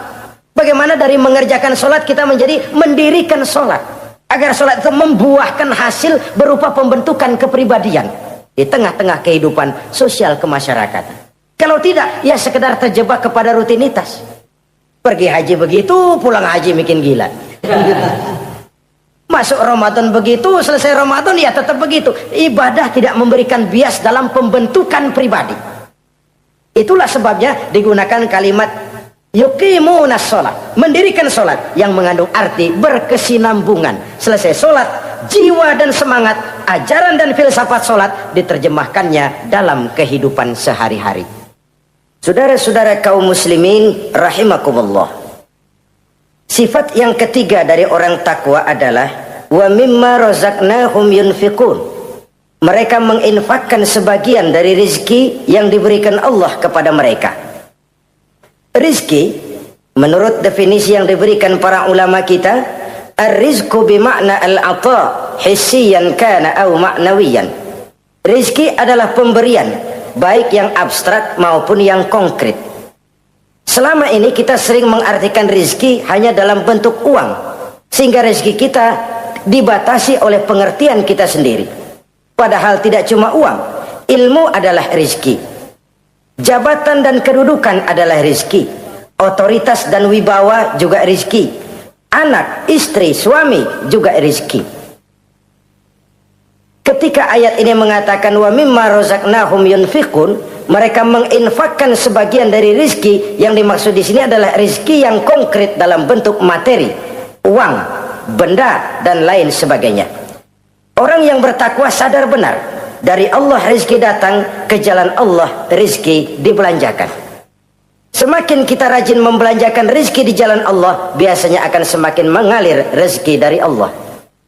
Bagaimana dari mengerjakan solat kita menjadi mendirikan solat. Agar solat itu membuahkan hasil berupa pembentukan kepribadian di tengah-tengah kehidupan sosial kemasyarakatan. Kalau tidak, ya sekedar terjebak kepada rutinitas. Pergi haji begitu, pulang haji bikin gila. Masuk Ramadan begitu, selesai Ramadan ya tetap begitu. Ibadah tidak memberikan bias dalam pembentukan pribadi. Itulah sebabnya digunakan kalimat yuqimunas sholat, mendirikan sholat, yang mengandung arti berkesinambungan. Selesai sholat, jiwa dan semangat, ajaran dan filsafat sholat diterjemahkannya dalam kehidupan sehari-hari. Saudara-saudara kaum muslimin rahimakumullah. Sifat yang ketiga dari orang takwa adalah wa mimma razaqnahum yunfiqun. Mereka menginfakkan sebagian dari rizki yang diberikan Allah kepada mereka. Rizki menurut definisi yang diberikan para ulama kita, ar-rizqu bimakna al-ata hissiyan kana aw ma'nawiyan. Rizki adalah pemberian, baik yang abstrak maupun yang konkret. Selama ini kita sering mengartikan rizki hanya dalam bentuk uang, sehingga rizki kita dibatasi oleh pengertian kita sendiri. Padahal tidak cuma uang, ilmu adalah rizki, jabatan dan kedudukan adalah rizki, otoritas dan wibawa juga rizki, anak, istri, suami juga rizki. Ketika ayat ini mengatakan wa mimma razaqnahum yunfiqun, mereka menginfakkan sebagian dari rizki, yang dimaksud di sini adalah rizki yang konkret dalam bentuk materi, uang, benda dan lain sebagainya. Orang yang bertakwa sadar benar, dari Allah rizki datang, ke jalan Allah rizki dibelanjakan. Semakin kita rajin membelanjakan rizki di jalan Allah, biasanya akan semakin mengalir rezeki dari Allah.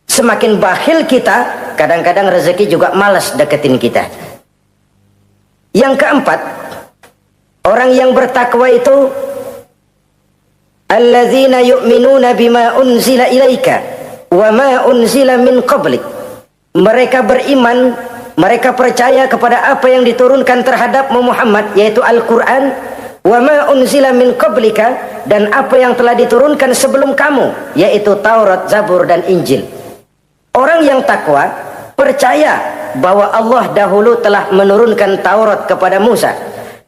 Semakin bakhil kita, kadang-kadang rezeki juga malas deketin kita. Yang keempat, orang yang bertakwa itu alladzina yu'minuna bima unzila ilaika wa ma unzila min qablik. Mereka beriman, mereka percaya kepada apa yang diturunkan terhadap Muhammad, yaitu Al-Quran, wa ma unzila min qablika, dan apa yang telah diturunkan sebelum kamu, yaitu Taurat, Zabur dan Injil. Orang yang takwa percaya bahwa Allah dahulu telah menurunkan Taurat kepada Musa,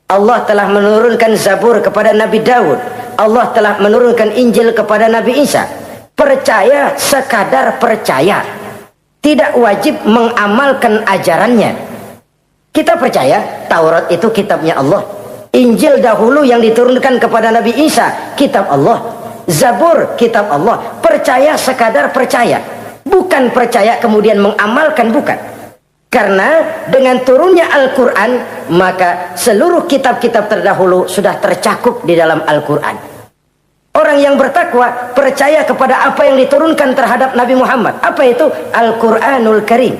Allah telah menurunkan Zabur kepada Nabi Daud, Allah telah menurunkan Injil kepada Nabi Isa. Percaya sekadar percaya, tidak wajib mengamalkan ajarannya. Kita percaya Taurat itu kitabnya Allah, Injil dahulu yang diturunkan kepada Nabi Isa kitab Allah, Zabur kitab Allah. Percaya sekadar percaya, bukan percaya kemudian mengamalkan, bukan. Karena dengan turunnya Al-Quran, maka seluruh kitab-kitab terdahulu sudah tercakup di dalam Al-Quran. Orang yang bertakwa percaya kepada apa yang diturunkan terhadap Nabi Muhammad. Apa itu? Al-Quranul Karim.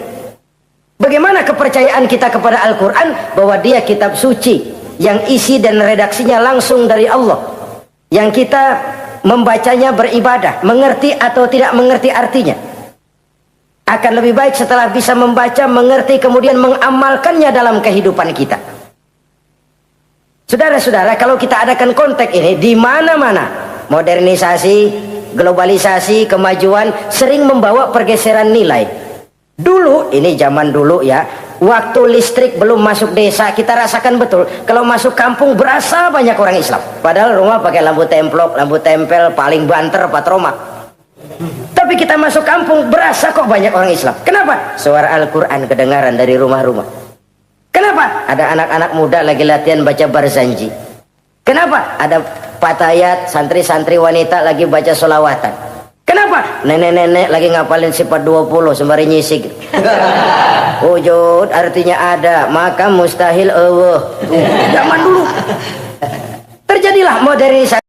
Bagaimana kepercayaan kita kepada Al-Quran? Bahwa dia kitab suci yang isi dan redaksinya langsung dari Allah, yang kita membacanya beribadah, mengerti atau tidak mengerti artinya. Akan lebih baik setelah bisa membaca, mengerti, kemudian mengamalkannya dalam kehidupan kita. Saudara-saudara, kalau kita adakan konteks ini di mana-mana, modernisasi, globalisasi, kemajuan sering membawa pergeseran nilai. Dulu, ini zaman dulu ya, Waktu listrik belum masuk desa, kita rasakan betul. Kalau masuk kampung berasa banyak orang Islam. Padahal rumah pakai lampu templok, lampu tempel, paling banter patroma. Tapi kita masuk kampung berasa kok banyak orang Islam. Kenapa? Suara Al-Quran kedengaran dari rumah-rumah. Kenapa? Ada anak-anak muda lagi latihan baca barzanji. Kenapa? Ada patayat, santri-santri wanita lagi baca solawatan. Kenapa? Nenek-nenek lagi ngapalin sifat 20 sembari nyisik. Wujud artinya ada, maka mustahil Allah. Zaman dulu terjadilah modernisasi.